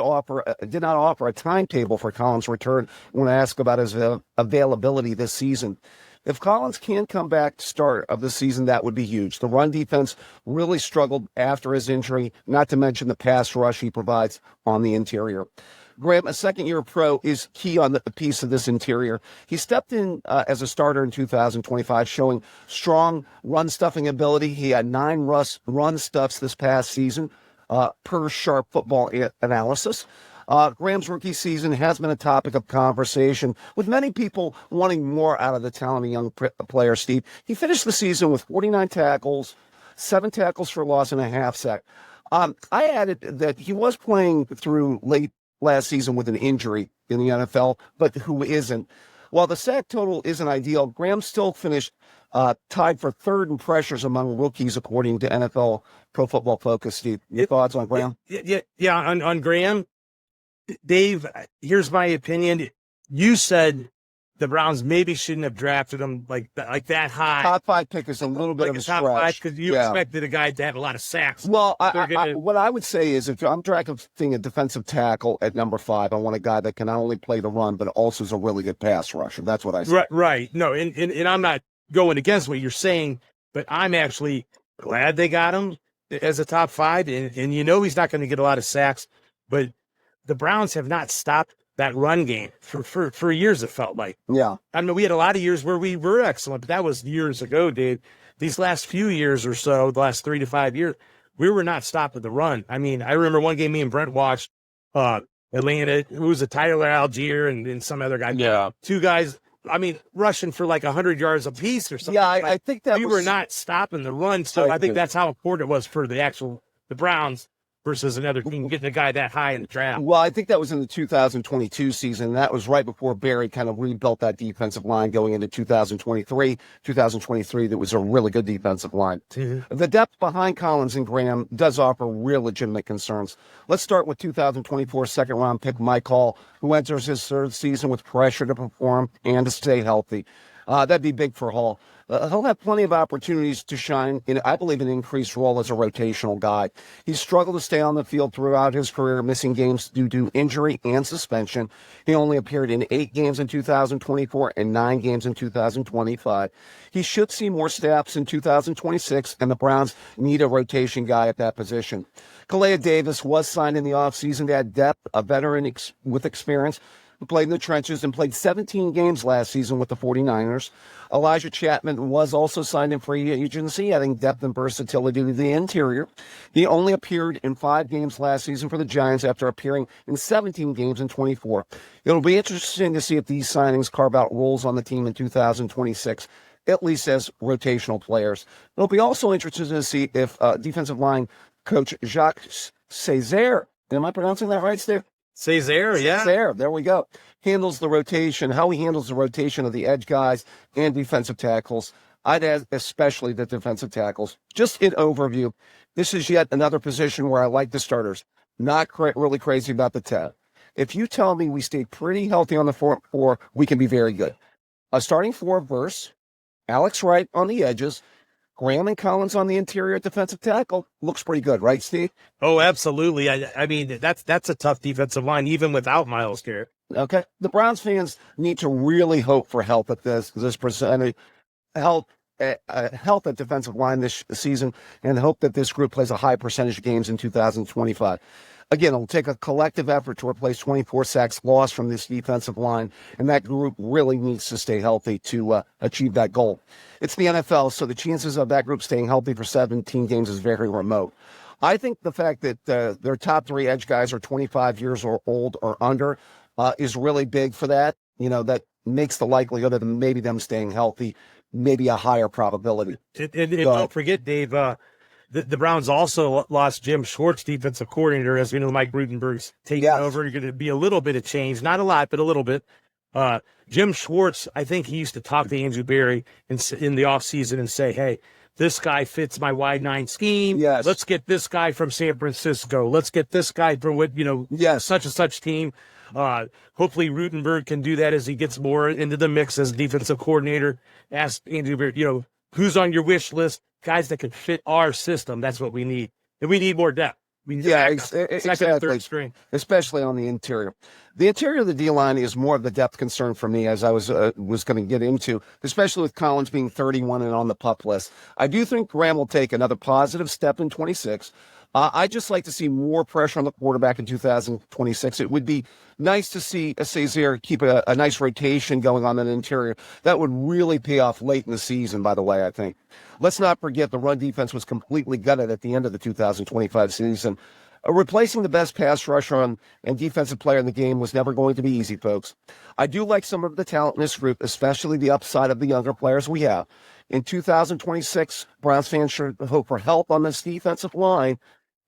not offer a timetable for Collins' return when asked about his availability this season. If Collins can come back to start of the season, that would be huge. The run defense really struggled after his injury, not to mention the pass rush he provides on the interior. Graham, a second-year pro, is key on the piece of this interior. He stepped in as a starter in 2025, showing strong run-stuffing ability. He had 9 run stuffs this past season, per Sharp Football Analysis. Graham's rookie season has been a topic of conversation, with many people wanting more out of the talented young player, Steve. He finished the season with 49 tackles, 7 tackles for loss, and a half sack. I added that he was playing through late last season with an injury in the NFL, but who isn't? While the sack total isn't ideal, Graham still finished tied for third in pressures among rookies, according to NFL Pro Football Focus. Steve, your thoughts on Graham? Yeah. On Graham, Dave, here's my opinion. You said the Browns maybe shouldn't have drafted him like that high. Top 5 pick is a little bit of a stretch. Because you expected a guy to have a lot of sacks. Well, what I would say is if I'm drafting a defensive tackle at number 5, I want a guy that can not only play the run, but also is a really good pass rusher. That's what I say. Right. No, and I'm not going against what you're saying, but I'm actually glad they got him as a top 5. And you know he's not going to get a lot of sacks, but the Browns have not stopped that run game for years, it felt like. Yeah. I mean, we had a lot of years where we were excellent, but that was years ago, Dave. These last few years or so, the last 3 to 5 years, we were not stopping the run. I mean, I remember one game me and Brent watched, Atlanta, who was a Tyler Algier and some other guy. Yeah. 2 guys, I mean, rushing for like 100 yards apiece or something. Yeah, I think that we were not stopping the run. So I think that's how important it was for the Browns versus another team getting a guy that high in the draft. Well, I think that was in the 2022 season. That was right before Barry kind of rebuilt that defensive line going into 2023. 2023, that was a really good defensive line. Mm-hmm. The depth behind Collins and Graham does offer real legitimate concerns. Let's start with 2024 second-round pick Mike Hall, who enters his 3rd season with pressure to perform and to stay healthy. That'd be big for Hall. He'll have plenty of opportunities to shine in, I believe, an increased role as a rotational guy. He's struggled to stay on the field throughout his career, missing games due to injury and suspension. He only appeared in 8 games in 2024 and 9 games in 2025. He should see more snaps in 2026, and the Browns need a rotation guy at that position. Calais Davis was signed in the offseason to add depth, a veteran with experience, who played in the trenches and played 17 games last season with the 49ers. Elijah Chapman was also signed in free agency, adding depth and versatility to the interior. He only appeared in 5 games last season for the Giants after appearing in 17 games in 24. It'll be interesting to see if these signings carve out roles on the team in 2026, at least as rotational players. It'll be also interesting to see if defensive line coach Jacques Césaire, am I pronouncing that right, Steve? Césaire, yeah. Césaire, there we go. Handles the rotation, how he handles the rotation of the edge guys and defensive tackles. I'd add especially the defensive tackles. Just in overview, this is yet another position where I like the starters. Not really crazy about the 10. If you tell me we stay pretty healthy on the 4, we can be very good. A starting 4 verse, Alex Wright on the edges, Graham and Collins on the interior defensive tackle. Looks pretty good, right, Steve? Oh, absolutely. I mean, that's a tough defensive line, even without Myles Garrett. Okay. The Browns fans need to really hope for help at this percentage, help at defensive line this season, and hope that this group plays a high percentage of games in 2025. Again, it'll take a collective effort to replace 24 sacks lost from this defensive line, and that group really needs to stay healthy to achieve that goal. It's the NFL, so the chances of that group staying healthy for 17 games is very remote. I think the fact that their top 3 edge guys are 25 years or old or under is really big for that. That makes the likelihood of maybe them staying healthy maybe a higher probability. And don't forget, Dave, the Browns also lost Jim Schwartz, defensive coordinator, as we know Mike Rutenberg's taking over. You're going to be a little bit of change, not a lot, but a little bit. Jim Schwartz, I think he used to talk to Andrew Berry in the offseason and say, hey, this guy fits my wide 9 scheme. Yes. Let's get this guy from San Francisco. Let's get this guy from such and such team. Hopefully Rutenberg can do that as he gets more into the mix as defensive coordinator. Ask Andrew Berry, who's on your wish list? Guys that can fit our system. That's what we need. And we need more depth. Exactly. Third string. Especially on the interior. The interior of the D-line is more of the depth concern for me, as I was going to get into, especially with Collins being 31 and on the PUP list. I do think Graham will take another positive step in 26. I'd just like to see more pressure on the quarterback in 2026. It would be nice to see Cesar keep a nice rotation going on in the interior. That would really pay off late in the season, by the way, I think. Let's not forget the run defense was completely gutted at the end of the 2025 season. Replacing the best pass rusher and defensive player in the game was never going to be easy, folks. I do like some of the talent in this group, especially the upside of the younger players we have. In 2026, Browns fans should hope for help on this defensive line,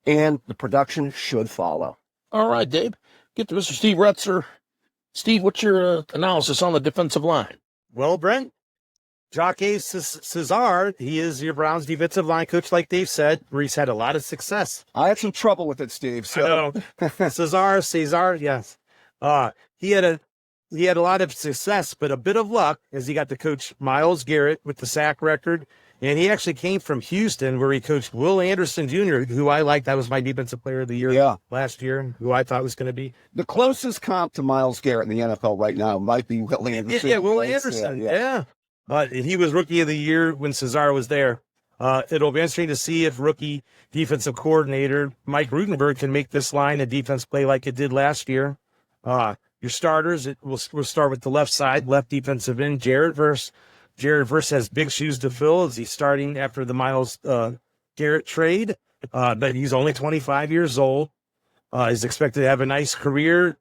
and the production should follow. All right, Dave. Get to Mr. Steve Retzer. Steve, what's your analysis on the defensive line? Well, Brent, Jacques Cesar, he is your Browns defensive line coach, like Dave said, where he's had a lot of success. I had some trouble with it, Steve. So. I know. Cesar, yes. He had a lot of success, but a bit of luck as he got to coach Myles Garrett with the sack record. And he actually came from Houston, where he coached Will Anderson Jr., who I liked. That was my defensive player of the year last year, who I thought was going to be. The closest comp to Myles Garrett in the NFL right now might be Will Anderson. Yeah, Will Anderson, yeah. He was rookie of the year when Cesar was there. It'll be interesting to see if rookie defensive coordinator Mike Rutenberg can make this line a defense play like it did last year. Your starters, we'll start with the left side, left defensive end, Jared Verse. Jared Verse has big shoes to fill as he's starting after the Myles Garrett trade, but he's only 25 years old. He's expected to have a nice career.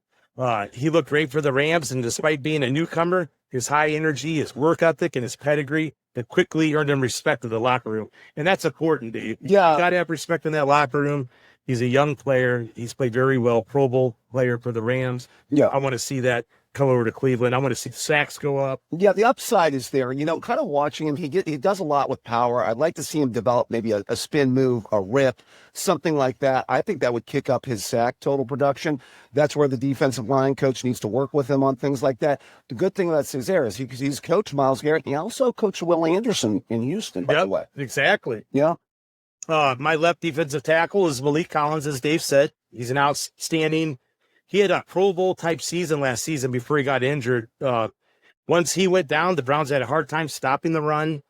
He looked great for the Rams, and despite being a newcomer, his high energy, his work ethic, and his pedigree that quickly earned him respect in the locker room. And that's important, Dave. Yeah. You got to have respect in that locker room. He's a young player. He's played very well, Pro Bowl player for the Rams. Yeah. I want to see that come over to Cleveland. I want to see the sacks go up. Yeah, the upside is there. Kind of watching him, he does a lot with power. I'd like to see him develop maybe a spin move, a rip, something like that. I think that would kick up his sack total production. That's where the defensive line coach needs to work with him on things like that. The good thing about Cesar is he's coached Myles Garrett. He also coached Will Anderson in Houston, by the way. Exactly. Yeah. My left defensive tackle is Malik Collins, as Dave said. He's an outstanding. He had a Pro Bowl type season last season before he got injured. Once he went down, the Browns had a hard time stopping the run.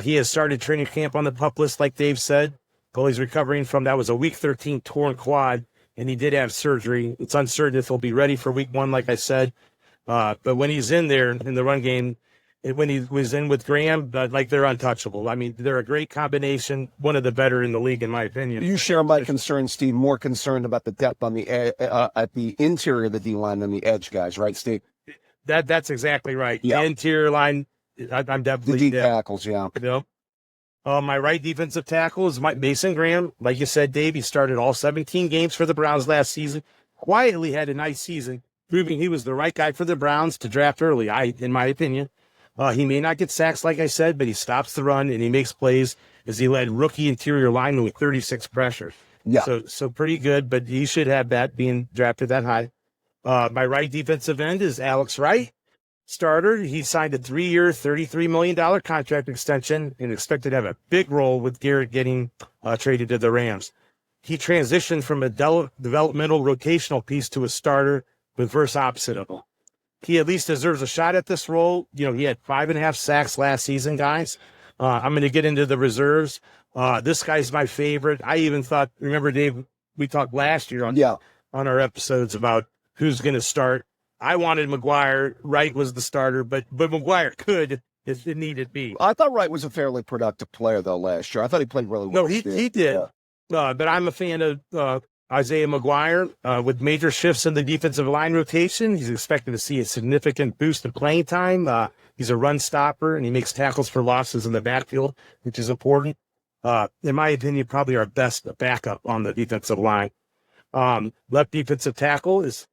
He has started training camp on the PUP list, like Dave said. But he's recovering from that was a week 13 torn quad, and he did have surgery. It's uncertain if he'll be ready for week 1, like I said. But when he's in there in the run game, when he was in with Graham, they're untouchable. I mean, they're a great combination, one of the better in the league, in my opinion. You share my concern, Steve, more concerned about the depth on the at the interior of the D-line than the edge guys, right, Steve? That's exactly right. Yeah. The interior line, I'm definitely the D tackles, yeah. My right defensive tackle is Mason Graham. Like you said, Dave, he started all 17 games for the Browns last season. Quietly had a nice season, proving he was the right guy for the Browns to draft early, in my opinion. He may not get sacks, like I said, but he stops the run and he makes plays as he led rookie interior lineman with 36 pressures. Yeah. So pretty good, but he should have that being drafted that high. My right defensive end is Alex Wright, starter. He signed a 3-year, $33 million contract extension and expected to have a big role with Garrett getting traded to the Rams. He transitioned from a developmental rotational piece to a starter with verse opposite of him. He at least deserves a shot at this role. He had 5.5 sacks last season, guys. I'm going to get into the reserves. This guy's my favorite. I even thought, remember, Dave, we talked last year on our episodes about who's going to start. I wanted McGuire. Wright was the starter, but McGuire could if it needed be. I thought Wright was a fairly productive player, though, last year. I thought he played really well. No, he did. Yeah. but I'm a fan of Isaiah McGuire. With major shifts in the defensive line rotation, he's expected to see a significant boost in playing time. He's a run stopper, and he makes tackles for losses in the backfield, which is important. In my opinion, probably our best backup on the defensive line. Left defensive tackle is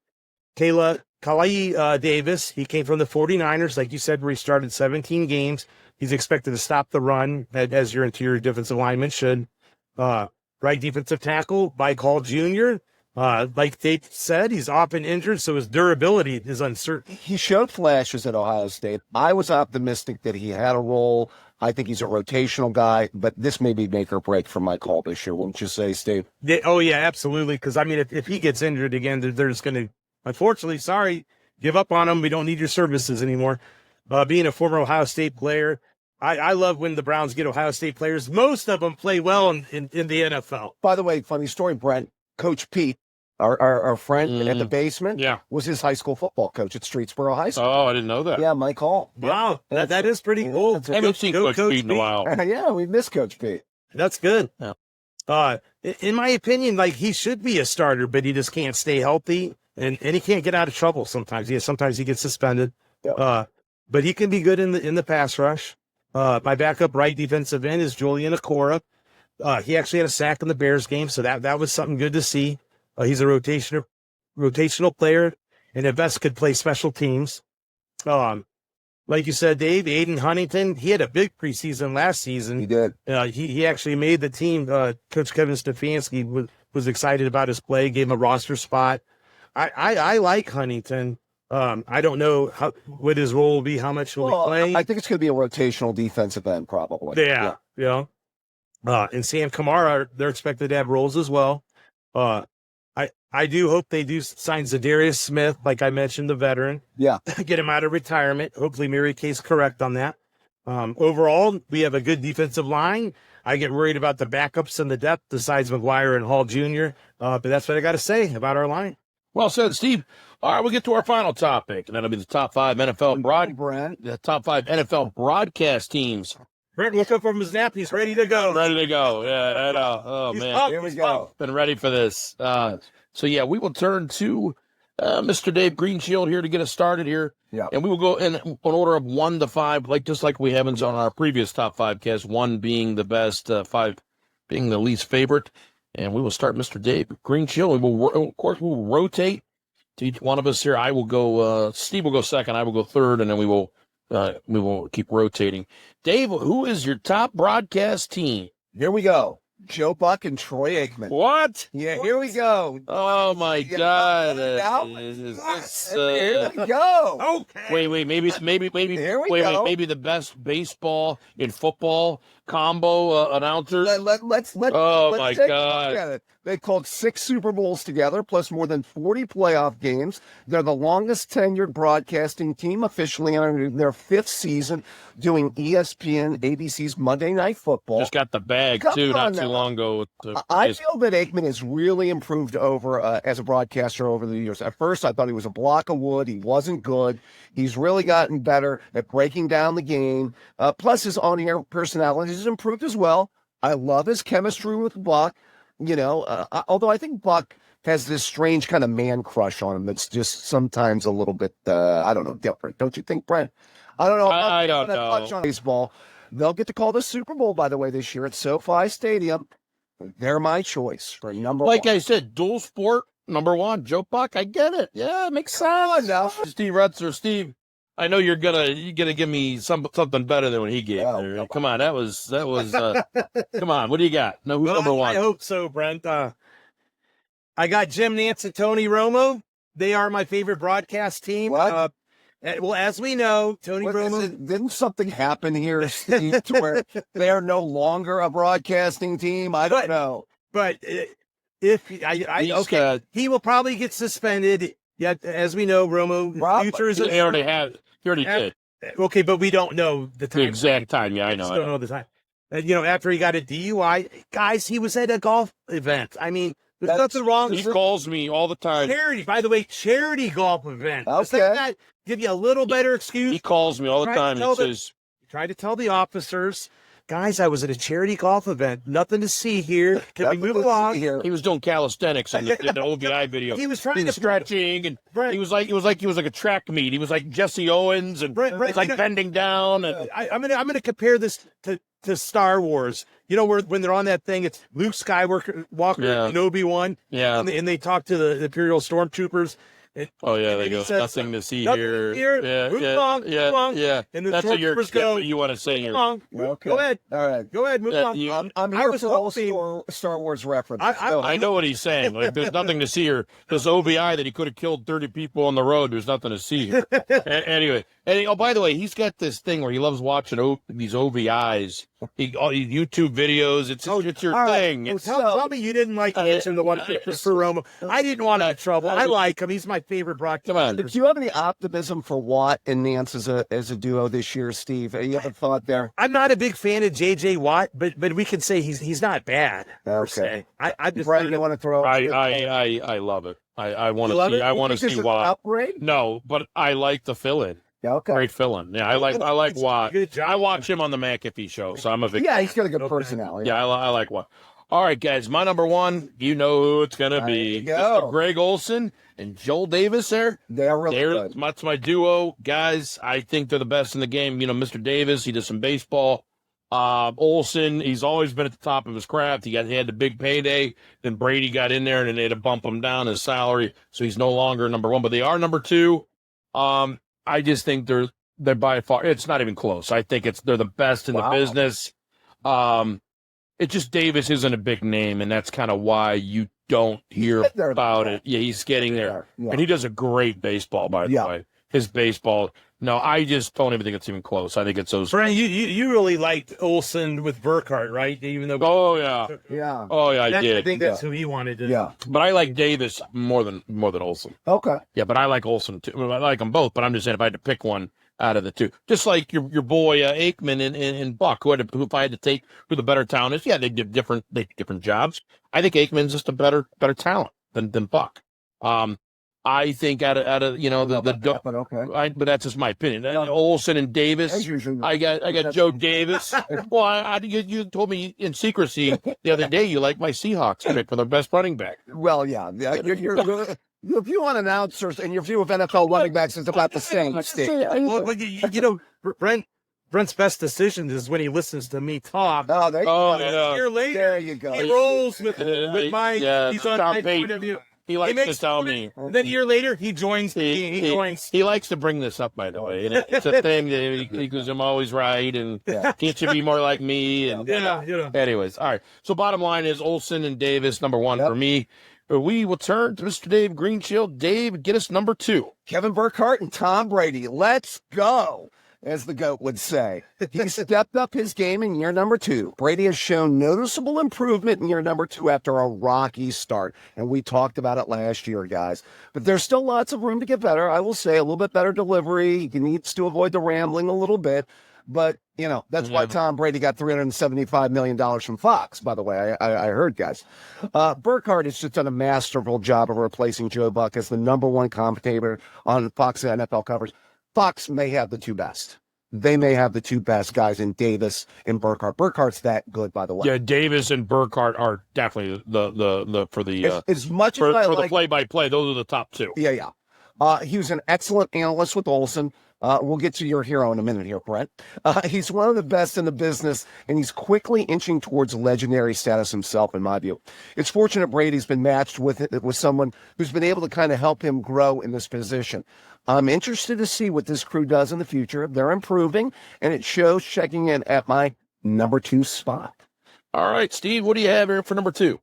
Kalai Davis. He came from the 49ers, like you said, where he started 17 games. He's expected to stop the run, as your interior defensive lineman should. Right defensive tackle, Mike Hall Jr. Like they said, he's often injured, so his durability is uncertain. He showed flashes at Ohio State. I was optimistic that he had a role. I think he's a rotational guy, but this may be make or break for Mike Hall this year, wouldn't you say, Steve? Yeah, oh, yeah, absolutely. Because, I mean, if he gets injured again, they're just going to, unfortunately, sorry, give up on him. We don't need your services anymore. Being a former Ohio State player, I love when the Browns get Ohio State players. Most of them play well in the NFL. By the way, funny story, Brent, Coach Pete, our friend at the basement, Yeah. was his high school football coach at Streetsboro High School. Oh, I didn't know that. Yeah, Mike Hall. Wow, that is pretty cool. I haven't seen Coach Pete in a while. Yeah, we miss Coach Pete. That's good. Yeah. In my opinion, like he should be a starter, but he just can't stay healthy, and he can't get out of trouble sometimes. Yeah, sometimes he gets suspended. Yeah. But he can be good in the pass rush. My backup right defensive end is Julian Okora. He actually had a sack in the Bears game, so that was something good to see. He's a rotational player, and at best could play special teams. Like you said, Dave, Aiden Huntington, he had a big preseason last season. He did. He actually made the team. Coach Kevin Stefanski was excited about his play, gave him a roster spot. I like Huntington. I don't know what his role will be, how much will he play. I think it's going to be a rotational defensive end, probably. Yeah. And Sam Kamara, they're expected to have roles as well. I do hope they do sign Zadarius Smith, like I mentioned, the veteran. Yeah. Get him out of retirement. Hopefully Mary Kay's correct on that. Overall, we have a good defensive line. I get worried about the backups and the depth besides McGuire and Hall Jr., but that's what I got to say about our line. Well said, Steve. All right, we'll get to our final topic, and that'll be the top 5 NFL broadcast teams. Brent woke up from his nap. He's ready to go. Ready to go. Yeah, I know. Oh, man. Here we go. Been ready for this. So, yeah, we will turn to Mr. Dave Greenshield here to get us started here. Yeah. And we will go in order of 1 to 5, just like we have on our previous top 5 cast, 1 being the best, 5 being the least favorite. And we will start Mr. Dave Greenshield. We'll rotate to each one of us here. I will go, Steve will go second, I will go third, and then we will keep rotating. Dave, who is your top broadcast team? Here we go. Joe Buck and Troy Aikman. What? Yeah, here we go. Oh my God! Here we go. Okay. Wait, maybe Here we go. maybe the best baseball and football combo announcers. Let's my take a look God. at it. They called 6 Super Bowls together, plus more than 40 playoff games. They're the longest tenured broadcasting team, officially entering their 5th season, doing ESPN, ABC's Monday Night Football. Just got the bag too, not too long ago. I feel that Aikman has really improved over as a broadcaster over the years. At first, I thought he was a block of wood. He wasn't good. He's really gotten better at breaking down the game. Plus, his on-air personality has improved as well. I love his chemistry with Buck. Although I think Buck has this strange kind of man crush on him that's just sometimes a little bit, different. Don't you think, Brent? I don't know. I don't know. Touch on baseball. They'll get to call the Super Bowl, by the way, this year at SoFi Stadium. They're my choice for number 1. Like I said, dual sport, number 1, Joe Buck. I get it. Yeah, it makes sense. Now. Steve Rutzer, Steve, I know you're gonna give me something better than what he gave. Yeah, come on, that was come on, what do you got? No, who's number 1? I hope so, Brent. I got Jim Nantz and Tony Romo. They are my favorite broadcast team. What? Well, as we know, Tony Romo. Didn't something happen here, Steve, to where they're no longer a broadcasting team? I don't know. But if he will probably get suspended. Yeah, as we know, Romo future is. He already did. Okay, but we don't know the time. The exact time. Yeah, I know. Don't know the time. After he got a DUI, guys, he was at a golf event. I mean, there's nothing wrong. He calls me all the time. Charity golf event. Okay. Give you a little better excuse. He calls me all the time. He says, try to tell the officers guys, I was at a charity golf event. Nothing to see here. Can we move along? Here. He was doing calisthenics in the OVI video. He was trying to stretching, and he was like a track meet. He was like Jesse Owens, and he's like bending down. And I'm gonna compare this to Star Wars. You know, when they're on that thing, it's Luke Skywalker, and Obi-Wan. Yeah. And they talk to the Imperial stormtroopers. They go, nothing to see nothing here. Yeah, move along. Yeah. And the that's what you want to say here. Okay. Go ahead. All right. Go ahead, move on. I'm here for the whole Star Wars reference. I know what he's saying. Like, there's nothing to see here. This OVI that he could have killed 30 people on the road, there's nothing to see here. Anyway. And by the way, he's got this thing where he loves watching these OVIs. All these YouTube videos. It's your thing. Well, tell me you didn't like answering the one for Romo. I didn't want that trouble. I like him. He's my favorite broadcaster. Come on. Do you have any optimism for Watt and Nance as a duo this year, Steve? You have a thought there? I'm not a big fan of J.J. Watt, but we can say he's not bad. Okay. I just Brad, you want to throw? I love it. I want to see Watt. Upgrade? No, but I like the fill-in. Okay. Great fill-in. Yeah, I like Watt. Good job. I watch him on the McAfee show, so I'm a big he's got a good personality. Yeah, I like Watt. All right, guys, my number one, you know who it's going to be. Mr. Greg Olson and Joel Davis there. They're really good. That's my duo. Guys, I think they're the best in the game. You know, Mr. Davis, he does some baseball. Olson, he's always been at the top of his craft. He had the big payday. Then Brady got in there, and they had to bump him down his salary, so he's no longer number one. But they are number two. I just think they're by far. It's not even close. I think they're the best in the business. It's just Davis isn't a big name, and that's kind of why you don't hear about it. Yeah, he's getting there, and he does a great baseball. By the way, his baseball. No, I just don't even think it's even close. I think it's those. Brent, you really liked Olson with Burkhardt, right? Even though. Oh yeah. I did. I think that's who he wanted to. Yeah, but I like Davis more than Olson. Okay. Yeah, but I like Olson too. I like them both, but I'm just saying if I had to pick one out of the two, just like your boy Aikman and Buck, who if I had to take who the better talent is, yeah, they did different jobs. I think Aikman's just a better talent than Buck. I think out of but that's just my opinion. Olson and Davis. I got Joe Davis. Well, you told me in secrecy the other day you like my Seahawks pick for their best running back. Well, yeah, your view on announcers and your view of NFL running backs is about the same, Steve. Well, you know, Brent's best decision is when he listens to me talk. Oh, there you go. A year later, there you go. He rolls with my. He's on my point of view. He likes to tell me. Then a year later, he joins. He joins. He likes to bring this up, by the way. And it's a thing that he goes, I'm always right, and can't you be more like me? And anyways, all right. So bottom line is Olson and Davis, number one for me. We will turn to Mr. Dave Greenshield. Dave, get us number two. Kevin Burkhardt and Tom Brady. Let's go, as the GOAT would say. He stepped up his game in year number two. Brady has shown noticeable improvement in year number two after a rocky start. And we talked about it last year, guys. But there's still lots of room to get better. I will say a little bit better delivery. He needs to avoid the rambling a little bit. But, that's why Tom Brady got $375 million from Fox, by the way. I heard, guys. Burkhardt has just done a masterful job of replacing Joe Buck as the number one commentator on Fox NFL coverage. Fox may have the two best. They may have the two best guys in Davis and Burkhardt. Burkhardt's that good, by the way. Yeah, Davis and Burkhardt are definitely the for the as much for, as for the play-by-play. Those are the top two. Yeah. He was an excellent analyst with Olson. We'll get to your hero in a minute here, Brent. He's one of the best in the business, and he's quickly inching towards legendary status himself, in my view. It's fortunate Brady's been matched with someone who's been able to kind of help him grow in this position. I'm interested to see what this crew does in the future. They're improving, and it shows checking in at my number two spot. All right, Steve, what do you have here for number two?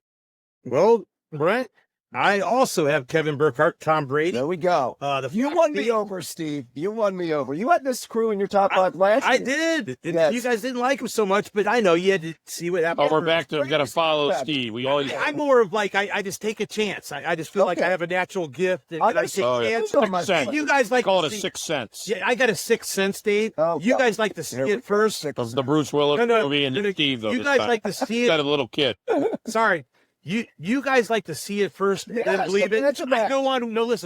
Well, Brent, I also have Kevin Burkhardt, Tom Brady. There we go. You won me over, Steve. You won me over. You had this crew in your top five last year. I did. Yes. You guys didn't like him so much, but I know you had to see what happened. Oh, we're back to got to follow Steve. I'm more of like I just take a chance. I just feel like I have a natural gift. And I take chances. You guys like call it a sixth sense. Yeah, I got a sixth sense, Dave. You guys like to see it first. The Bruce Willis movie and Steve, though. You guys like to see it. Got a little kid. Sorry. you guys like to see it first and then believe it.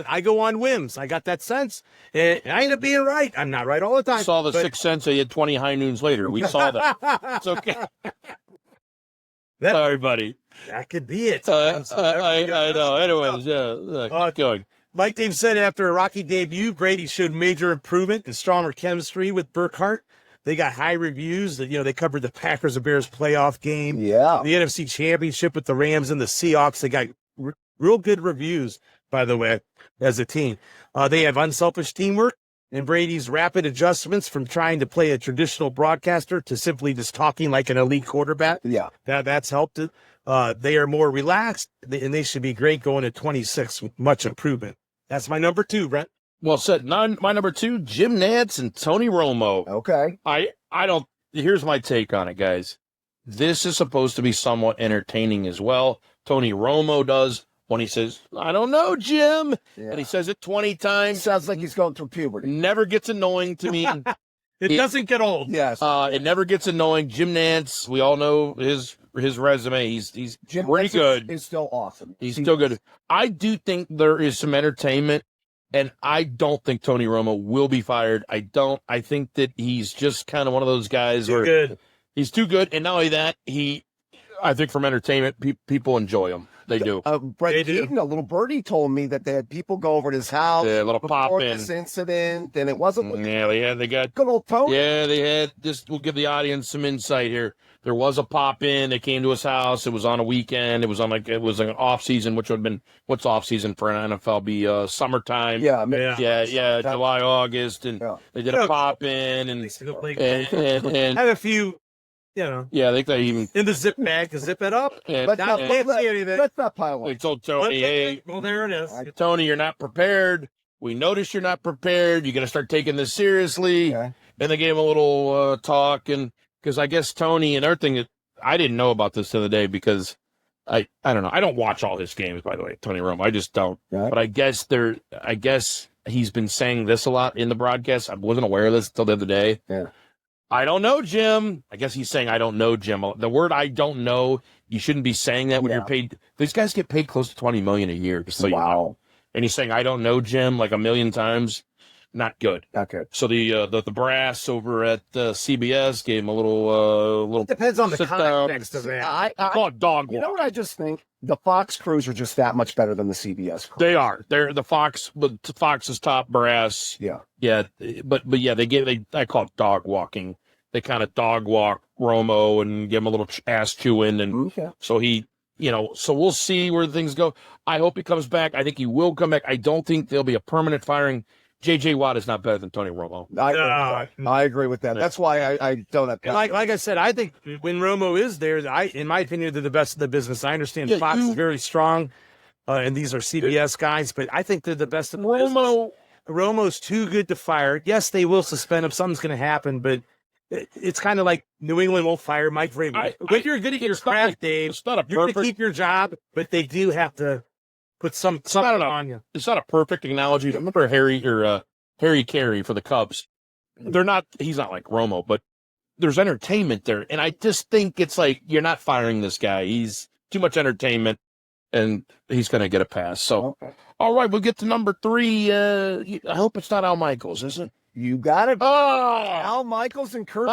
I go on whims. I got that sense. And I ain't being right. I'm not right all the time. Saw the Sixth Sense. He had 20 high noons later. We saw that. It's okay. Sorry, buddy. That could be it. I know. Anyways, going. Like Dave said, after a rocky debut, Brady showed major improvement and stronger chemistry with Burkhardt. They got high reviews. They covered the Packers and Bears playoff game. Yeah. The NFC Championship with the Rams and the Seahawks. They got real good reviews, by the way, as a team. They have unselfish teamwork and Brady's rapid adjustments from trying to play a traditional broadcaster to simply just talking like an elite quarterback. Yeah. That's helped it. They are more relaxed, and they should be great going to 26 with much improvement. That's my number 2, Brent. Well said. My number 2, Jim Nantz and Tony Romo. Okay. I don't. Here's my take on it, guys. This is supposed to be somewhat entertaining as well. Tony Romo does when he says, "I don't know, Jim," and he says it 20 times. Sounds like he's going through puberty. Never gets annoying to me. It doesn't get old. Yes. It never gets annoying. Jim Nantz, we all know his resume. He's Jim pretty good. Is still awesome. He's still good. I do think there is some entertainment, and I don't think Tony Romo will be fired. I think that he's just kind of one of those guys where good. He's too good, and not only that, I think from entertainment, people enjoy him. They do. Brett Keaton, a little birdie told me that they had people go over to his house. Yeah, a little before pop in. this incident, and it wasn't. Yeah, they got good old Tony. Yeah, they had. Just we'll give the audience some insight here. There was a pop in. They came to his house. It was on a weekend. It was an off season, which would have been what's off season for an NFL be summertime. Yeah, July, August, and they did a pop in and have a few. I think they even in the zip bag to zip it up. Let's not pile on. They told Tony, "Hey, well, there it is. Tony, you're not prepared. We notice you're not prepared. You got to start taking this seriously." Okay. And they gave him a little talk, and because I guess Tony and everything, I didn't know about this the other day because I don't know. I don't watch all his games, by the way, Tony Romo. I just don't. Right. But I guess he's been saying this a lot in the broadcast. I wasn't aware of this until the other day. Yeah. I don't know, Jim. I guess he's saying, I don't know, Jim. The word I don't know, you shouldn't be saying that when you're paid. These guys get paid close to $20 million a year, just so you know. And he's saying, I don't know, Jim, like a million times. Not good. Not good. So the brass over at CBS gave him a little. It depends on the context of that. I call it dog walk. You know what I just think? The Fox crews are just that much better than the CBS crews. They are. They're the Fox, but Fox's top brass. Yeah. Yeah. But yeah, I call it dog walking. They kind of dog walk Romo and give him a little ass chewing. And so so we'll see where things go. I hope he comes back. I think he will come back. I don't think there'll be a permanent firing. J.J. Watt is not better than Tony Romo. I agree with that. That's why I don't have. Like I said, I think when Romo is there, in my opinion, they're the best in the business. I understand Fox is very strong, and these are CBS guys, but I think they're the best in the business. Romo's too good to fire. Yes, they will suspend him. Something's going to happen, but it's kind of like New England won't fire Mike Vrabel. But you're good at your craft, Dave. You're going to keep your job, but they do have to put something on you. It's not a perfect analogy. Remember Harry Carey for the Cubs. He's not like Romo, but there's entertainment there. And I just think it's like, you're not firing this guy. He's too much entertainment and he's going to get a pass. So, All right, we'll get to number 3. I hope it's not Al Michaels, is it? You got it. Oh, Al Michaels and Kirk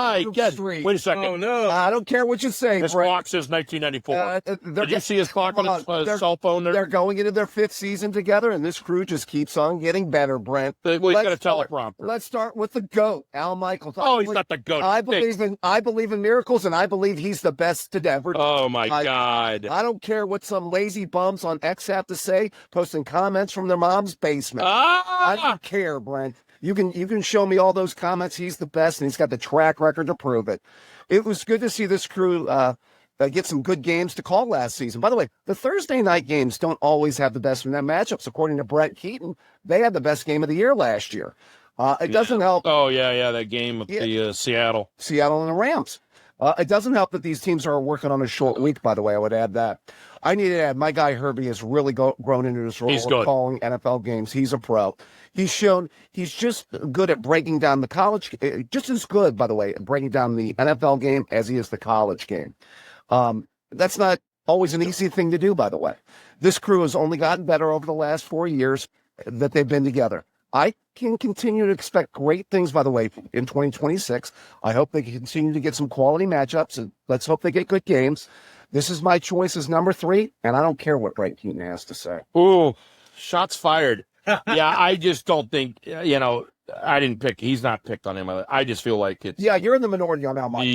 Street. Wait a second. Oh, no. I don't care what you say. His clock says 1994. Did you see his clock on his cell phone there? They're going into their 5th season together, and this crew just keeps on getting better, Brent. He's got a teleprompter. Let's start with the GOAT, Al Michaels. He's not the GOAT. I believe in miracles, and I believe he's the best to ever. Oh, my God. I don't care what some lazy bums on X have to say, posting comments from their mom's basement. I don't care, Brent. You can show me all those comments. He's the best, and he's got the track record to prove it. It was good to see this crew get some good games to call last season. By the way, the Thursday night games don't always have the best in that matchups. According to Brett Keaton, they had the best game of the year last year. It doesn't help. Oh, yeah, that game with the Seattle and the Rams. It doesn't help that these teams are working on a short week, by the way. I would add that. I need to add, my guy Herbie has really grown into this role of calling NFL games. He's a pro. He's shown he's just good at breaking down the college, just as good, by the way, at breaking down the NFL game as he is the college game. That's not always an easy thing to do, by the way. This crew has only gotten better over the last 4 years that they've been together. I can continue to expect great things, by the way, in 2026. I hope they continue to get some quality matchups, and let's hope they get good games. This is my choice as number 3, and I don't care what Brett Keaton has to say. Ooh, shots fired. Yeah, I just don't think, I didn't pick. He's not picked on him. I just feel like it's. Yeah, you're in the minority on that, Mike.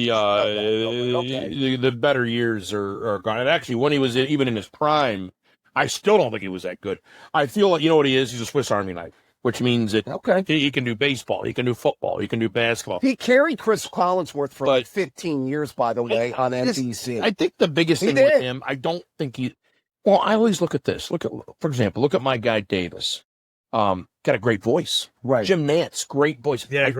The better years are gone. And actually, when he was even in his prime, I still don't think he was that good. I feel like, you know what he is? He's a Swiss Army knife, which means that he can do baseball, he can do football, he can do basketball. He carried Chris Collinsworth for like 15 years, by the way, on NBC. I think the biggest thing with him, I don't think he. Well, I always look at this. For example, look at my guy Davis. Got a great voice. Right. Jim Nantz, great voice. Yeah,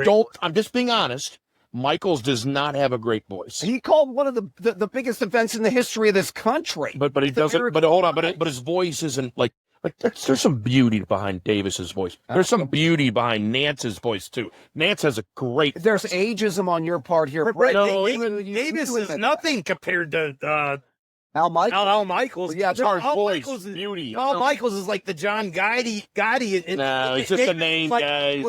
I'm just being honest. Michaels does not have a great voice. He called one of the biggest events in the history of this country. But he doesn't. But hold on. But his voice isn't like there's some beauty behind Davis's voice. There's some beauty behind Nantz's voice too. Nantz has a great. There's ageism on your part here. No, Davis is nothing compared to Al Michaels. Al Michaels. Yeah, it's hard voice, Michaels beauty. Al Michaels is like the John Gotti. No, he's just a name, guys.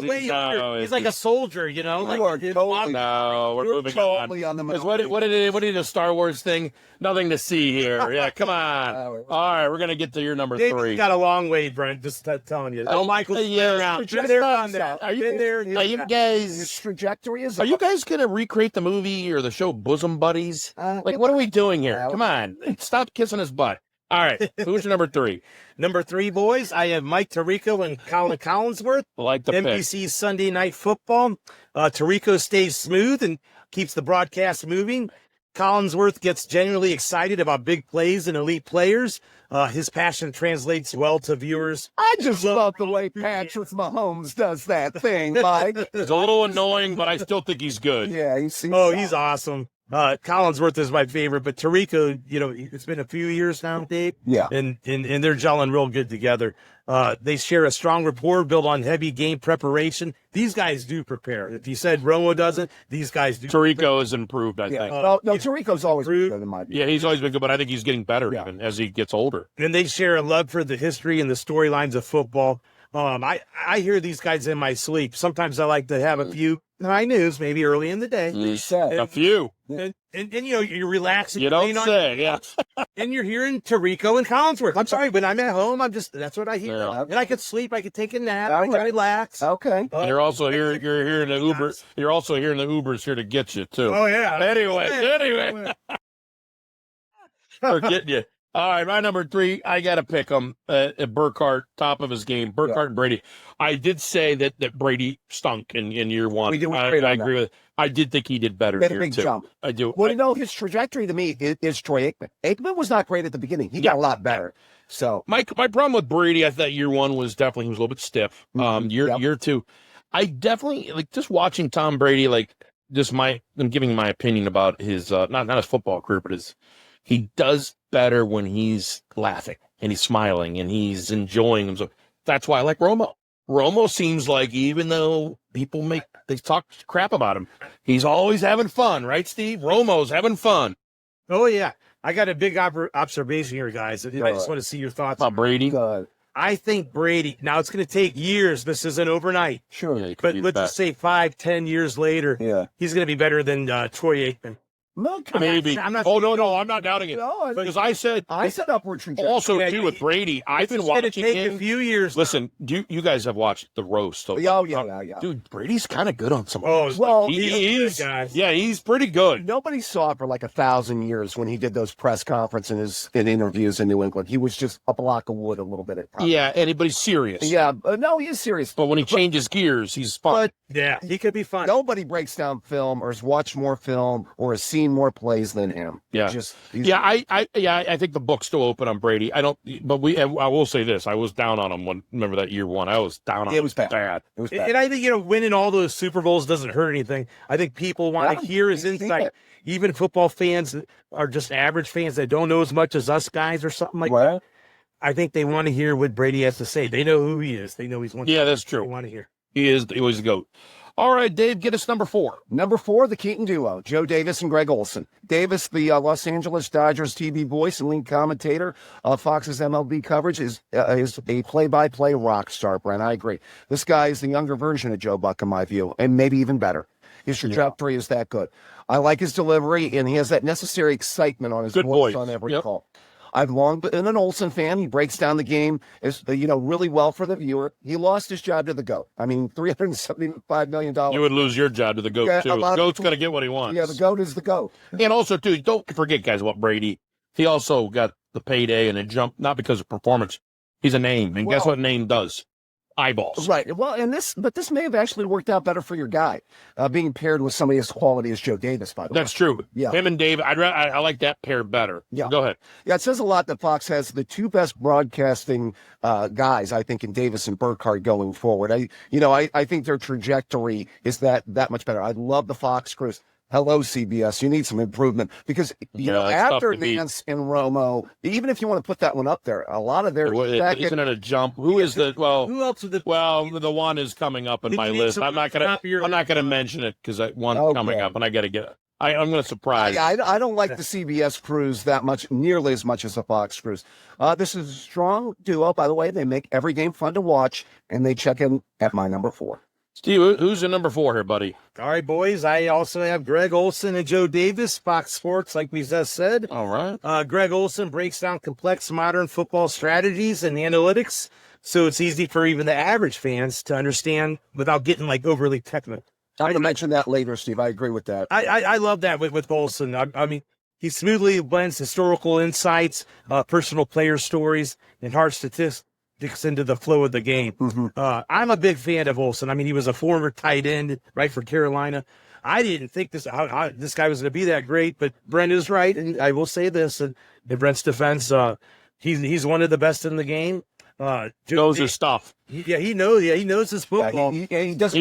He's like a soldier, You are totally. No, we're moving totally on. On the What did the Star Wars thing? Nothing to see here. Yeah, come on. All right, we're gonna get to your number 3. Got a long way, Brent. Just telling you. Al Michaels. Yeah, been there, done that. Are you guys? His trajectory is. Are you guys gonna recreate the movie or the show Bosom Buddies? What are we doing here? Come on, stop kissing his butt. All right, who's your number 3? Number 3, boys. I have Mike Tirico and Colin Collinsworth. Like the NBC Sunday Night Football. Tirico stays smooth and keeps the broadcast moving. Collinsworth gets genuinely excited about big plays and elite players. His passion translates well to viewers. I just love the way Patrick Mahomes does that thing, Mike. It's a little annoying, but I still think he's good. Yeah, he's awesome. Collinsworth is my favorite, but Tirico, it's been a few years now, Dave. Yeah. And they're gelling real good together. They share a strong rapport built on heavy game preparation. These guys do prepare. If you said Romo doesn't, these guys do. Tirico has improved, I think. No, Tirico's always been good in my view. Yeah, he's always been good, but I think he's getting better even as he gets older. And they share a love for the history and the storylines of football. I hear these guys in my sleep. Sometimes I like to have a few high news, maybe early in the day. A few. And you're relaxing. You don't say, yeah. And you're hearing Tirico and Collinsworth. I'm sorry, when I'm at home, that's what I hear. Yeah. And I could sleep, I could take a nap, I can relax. Okay. And you're also hearing the Uber. You're also hearing the Ubers here to get you too. Oh yeah. Anyway. We're getting you. All right, my number 3, I got to pick him. Burkhardt, top of his game. Burkhardt and Brady. I did say that Brady stunk in year 1. I agree with it. I did think he did better He had here, a big too. jump. I do. Well, his trajectory to me is Troy Aikman. Aikman was not great at the beginning. He got a lot better. So my problem with Brady, I thought year 1 was definitely he was a little bit stiff. Year 2, I definitely just watching Tom Brady. I'm giving my opinion about his not his football career, but he does better when he's laughing and he's smiling and he's enjoying himself. That's why I like Romo. Romo seems like, even though they talk crap about him, he's always having fun, right, Steve? Romo's having fun. Oh yeah, I got a big observation here, guys. I just want to see your thoughts about Brady. I think Brady. Now it's going to take years. This isn't overnight. Sure, yeah, but let's just say 5-10 years later, he's going to be better than Troy Aikman. Maybe. I'm not doubting it. No, because I said upward trajectory. Also, too, with Brady, I've been watching him. A few years. Listen, you guys have watched the roast. So, yeah. Dude, Brady's kind of good on some. He's guys. Yeah, he's pretty good. Nobody saw it for like 1,000 years when he did those press conferences and interviews in New England. He was just a block of wood a little bit at times. Yeah, but he's serious. Yeah, no, he is serious. But when he changes gears, he's fun. Yeah, he could be fun. Nobody breaks down film or has watched more film or has seen more plays than him. Yeah, I think the book's still open on Brady. I will say this: I was down on him remember that year 1. I was down on him. It was bad. It was bad. And I think winning all those Super Bowls doesn't hurt anything. I think people want to hear his insight. Even football fans are just average fans that don't know as much as us guys or something like that. I think they want to hear what Brady has to say. They know who he is. They know he's one. Yeah, that's true. They want to hear. He was the GOAT. All right, Dave, get us number 4. Number 4, the Keaton duo, Joe Davis and Greg Olson. Davis, the Los Angeles Dodgers TV voice and lead commentator of Fox's MLB coverage, is a play-by-play rock star, Brent. I agree. This guy is the younger version of Joe Buck, in my view, and maybe even better. His trajectory is that good. I like his delivery, and he has that necessary excitement on his voice on every call. I've long been an Olsen fan. He breaks down the game really well for the viewer. He lost his job to the GOAT. I mean, $375 million. You would lose your job to the GOAT, too. The GOAT's going to get what he wants. Yeah, the GOAT is the GOAT. And also, too, don't forget, guys, about Brady. He also got the payday and a jump, not because of performance. He's a name. And guess what name does? Eyeballs. Right. Well, but this may have actually worked out better for your guy, being paired with somebody as quality as Joe Davis, by the way. That's true. Yeah. Him and Dave, I like that pair better. Yeah. Go ahead. Yeah, it says a lot that Fox has the 2 best broadcasting guys, I think, in Davis and Burkhardt going forward. I think their trajectory is that much better. I love the Fox crews. Hello, CBS. You need some improvement because after Nance and Romo, even if you want to put that one up there, a lot of their isn't it a jump? Who is the who else is the the one is coming up in my list. I'm not gonna mention it because one's coming up and I gotta get it. I'm going to surprise. I don't like the CBS crews that much, nearly as much as the Fox crews. This is a strong duo, by the way. They make every game fun to watch, and they check in at my number 4. Steve, who's your number 4 here, buddy? All right, boys. I also have Greg Olson and Joe Davis, Fox Sports, like we just said. All right. Greg Olson breaks down complex modern football strategies and analytics, so it's easy for even the average fans to understand without getting overly technical. I'm going to mention that later, Steve. I agree with that. I love that with Olson. I mean, he smoothly blends historical insights, personal player stories, and hard statistics into the flow of the game. Mm-hmm. I'm a big fan of Olson. I mean, he was a former tight end, right, for Carolina. I didn't think this guy was going to be that great, but Brent is right, and I will say this, in Brent's defense, he's one of the best in the game. Knows his stuff. He knows his football. He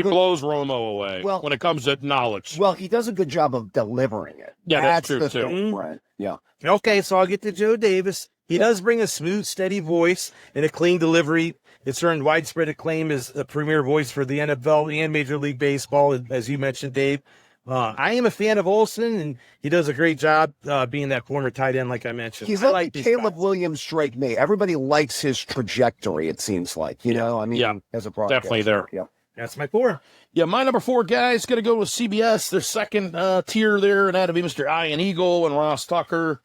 blows Romo away when it comes to knowledge. Well, he does a good job of delivering it. Yeah, that's true, too. Thing, right? Yeah. Okay, so I'll get to Joe Davis. He does bring a smooth, steady voice and a clean delivery. It's earned widespread acclaim as a premier voice for the NFL and Major League Baseball, as you mentioned, Dave. I am a fan of Olson, and he does a great job being that corner tight end, like I mentioned. He's like Caleb Williams, Drake May. Everybody likes his trajectory, it seems like. As a broadcaster. Definitely there. Yeah. That's my 4. Yeah, my number 4 guy is going to go with CBS. Their second tier there, and that'd be Mr. Ian Eagle and Ross Tucker.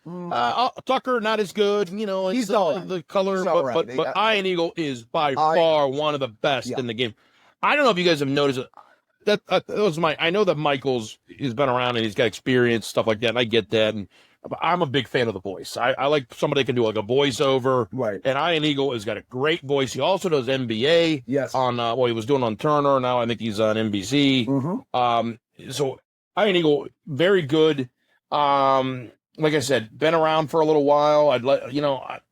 Tucker, not as good. He's the color, but Ian Eagle is by far one of the best in the game. I don't know if you guys have noticed it. That was I know that Michaels has been around and he's got experience, stuff like that, and I get that. But I'm a big fan of the voice. I like somebody that can do a voiceover. Right. And Ian Eagle has got a great voice. He also does NBA. Yes. On he was doing on Turner. Now I think he's on NBC. Mm-hmm. So Ian Eagle, very good. Like I said, been around for a little while. I don't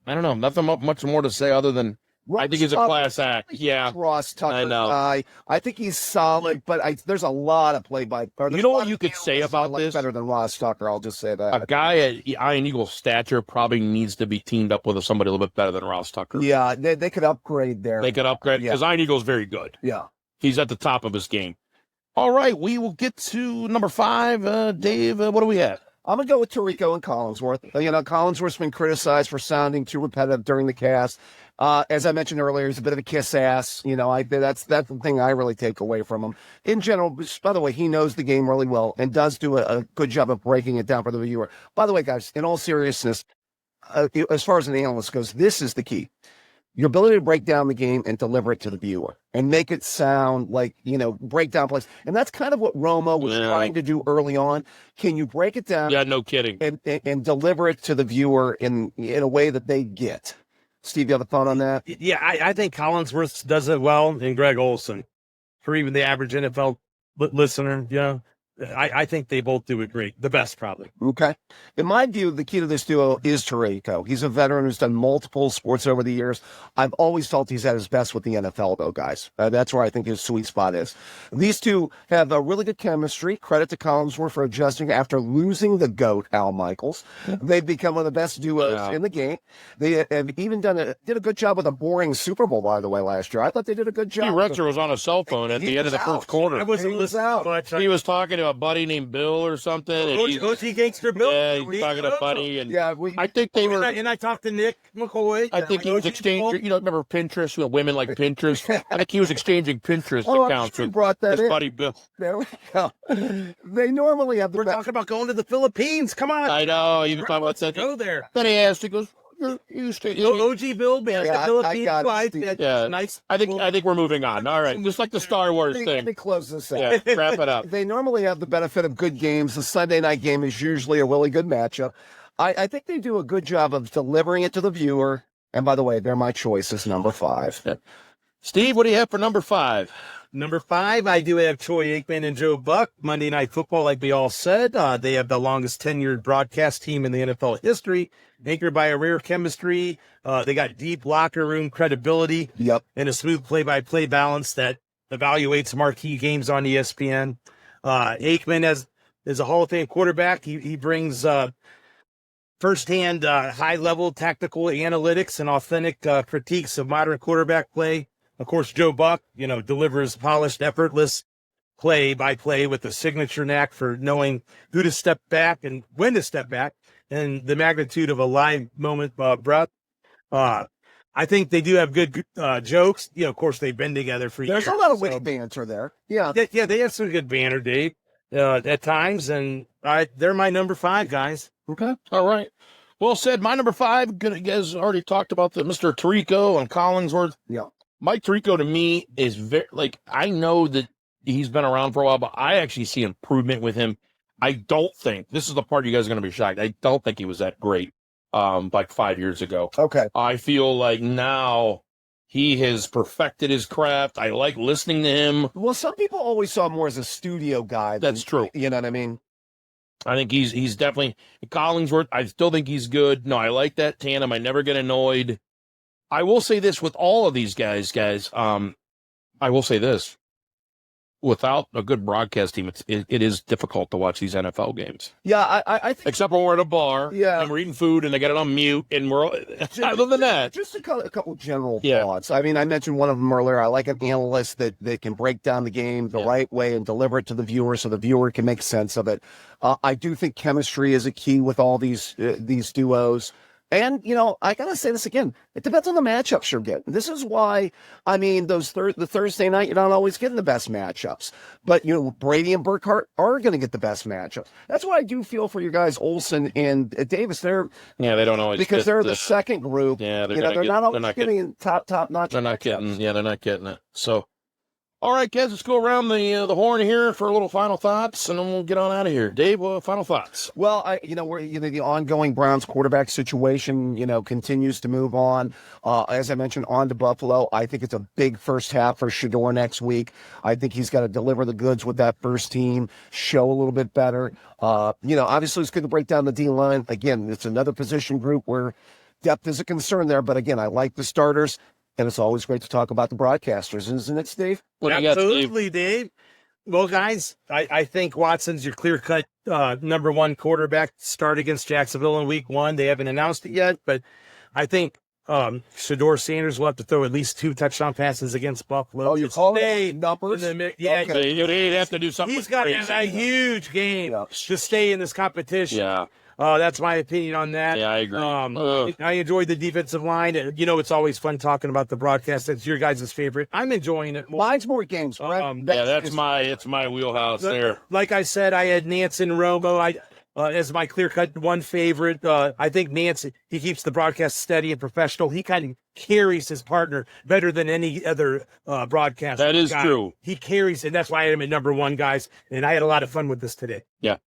know, nothing much more to say other than I think he's a class act. Yeah. Ross Tucker. I know. I think he's solid, but there's a lot of play-by-play. You know what you could say about this? Better than Ross Tucker, I'll just say that. A guy at Ian Eagle's stature probably needs to be teamed up with somebody a little bit better than Ross Tucker. Yeah, they could upgrade there. They could upgrade because Ian Eagle's very good. Yeah. He's at the top of his game. All right, we will get to number 5. Dave, what do we have? I'm going to go with Tirico and Collinsworth. Collinsworth's been criticized for sounding too repetitive during the cast. As I mentioned earlier, he's a bit of a kiss ass. That's the thing I really take away from him. In general, by the way, he knows the game really well and does do a good job of breaking it down for the viewer. By the way, guys, in all seriousness, as far as an analyst goes, this is the key. Your ability to break down the game and deliver it to the viewer and make it sound like, break down plays. And that's kind of what Romo was trying to do early on. Can you break it down? Yeah, no kidding. And deliver it to the viewer in a way that they get? Steve, you have a thought on that? Yeah, I think Collinsworth does it well, and Greg Olson. For even the average NFL listener, I think they both do it great. The best, probably. Okay. In my view, the key to this duo is Tirico. He's a veteran who's done multiple sports over the years. I've always felt he's at his best with the NFL, though, guys. That's where I think his sweet spot is. These two have a really good chemistry. Credit to Collinsworth for adjusting after losing the GOAT, Al Michaels. They've become one of the best duos in the game. They have even did a good job with a boring Super Bowl, by the way, last year. I thought they did a good job. Retzer was on a cell phone at the end of the first quarter. I wasn't listening. He was talking to a buddy named Bill or something. OT Gangster Bill? Yeah, he's talking to Buddy. And I think they were. And I talked to Nick McCoy. I think he was exchanging, remember Pinterest? Women like Pinterest. I think he was exchanging Pinterest accounts with his buddy Bill. There we go. They normally have We're talking about going to the Philippines. Come on. I know. You talking about that? Go there. Then he asked, he goes, OG Bill, man. Yeah, the Philippines wife. Yeah. Nice. I think we're moving on. All right. Just like the Star Wars thing. Let me close this out. Yeah, wrap it up. They normally have the benefit of good games. The Sunday night game is usually a really good matchup. I think they do a good job of delivering it to the viewer. And by the way, they're my choice as number 5. Yeah. Steve, what do you have for number 5? Number 5, I do have Troy Aikman and Joe Buck. Monday Night Football, like we all said. They have the longest tenured broadcast team in the NFL history, anchored by a rare chemistry. They got deep locker room credibility. Yep. And a smooth play-by-play balance that evaluates marquee games on ESPN. Aikman is a Hall of Fame quarterback. He brings firsthand high-level tactical analytics and authentic critiques of modern quarterback play. Of course, Joe Buck, delivers polished, effortless play-by-play with a signature knack for knowing who to step back and when to step back and the magnitude of a live moment breath. I think they do have good jokes. Of course, they've been together for years. There's a lot of witty banter there. Yeah. They have some good banter, Dave, at times. And they're my number 5, guys. Okay. All right. Well said. My number 5, you guys already talked about the Mr. Tirico and Collinsworth. Yeah. Mike Tirico to me is very, I know that he's been around for a while, but I actually see improvement with him. I don't think, this is the part you guys are going to be shocked, I don't think he was that great 5 years ago. Okay. I feel like now he has perfected his craft. I like listening to him. Well, some people always saw him more as a studio guy. That's true. You know what I mean? I think he's definitely, Collinsworth, I still think he's good. No, I like that tandem. I never get annoyed. I will say this with all of these guys, I will say this. Without a good broadcast team, it is difficult to watch these NFL games. Yeah, I think. Except when we're at a bar, yeah, and we're eating food, and they got it on mute, and we're other than that, just a couple general thoughts. I mean, I mentioned one of them earlier. I like an analyst that can break down the game the right way and deliver it to the viewer, so the viewer can make sense of it. I do think chemistry is a key with all these duos. And, I got to say this again. It depends on the matchups you're getting. This is why, I mean, the Thursday night, you're not always getting the best matchups. But, Brady and Burkhardt are going to get the best matchups. That's why I do feel for you guys, Olsen and Davis. They don't always because they're the second group. Yeah, they're not always getting top notch. They're not getting it. So, all right, guys, let's go around the horn here for a little final thoughts, and then we'll get on out of here. Dave, final thoughts? Well, we're the ongoing Browns quarterback situation, continues to move on. As I mentioned, on to Buffalo. I think it's a big first half for Shedeur next week. I think he's got to deliver the goods with that first team, show a little bit better. Obviously, it's going to break down the D line. Again, it's another position group where depth is a concern there, but again, I like the starters. And it's always great to talk about the broadcasters, isn't it, Steve? Absolutely, Dave. Well, guys, I think Watson's your clear-cut number 1 quarterback to start against Jacksonville in week 1. They haven't announced it yet, but I think Shedeur Sanders will have to throw at least 2 touchdown passes against Buffalo. Oh, you're calling numbers? Yeah, okay. He'd have to do something. He's got a huge game to stay in this competition. Yeah. That's my opinion on that. Yeah, I agree. I enjoyed the defensive line. It's always fun talking about the broadcast. It's your guys' favorite. I'm enjoying it. Mine's more games, right? It's my wheelhouse there. Like I said, I had Nance and Romo as my clear-cut 1 favorite. I think Nance, he keeps the broadcast steady and professional. He kind of carries his partner better than any other broadcaster. That is true. He carries, and that's why I am at number 1, guys. And I had a lot of fun with this today. Yeah.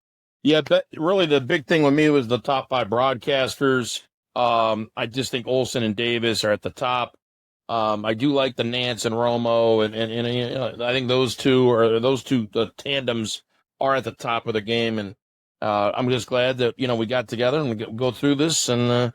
Yeah, but really the big thing with me was the top 5 broadcasters. I just think Olsen and Davis are at the top. I do like the Nance and Romo, and I think those two tandems are at the top of the game. And I'm just glad that, we got together and we go through this. And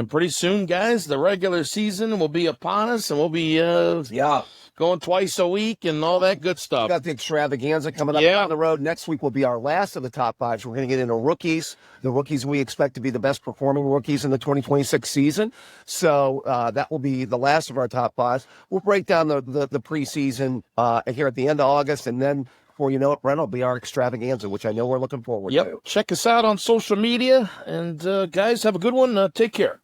pretty soon, guys, the regular season will be upon us, and we'll be going twice a week and all that good stuff. Got the extravaganza coming up down the road. Next week will be our last of the top five. So we're going to get into rookies. The rookies we expect to be the best performing rookies in the 2026 season. So that will be the last of our top fives. We'll break down the preseason here at the end of August, and then before you know it, Brent, will be our extravaganza, which I know we're looking forward to. Check us out on social media, and guys, have a good one. Take care.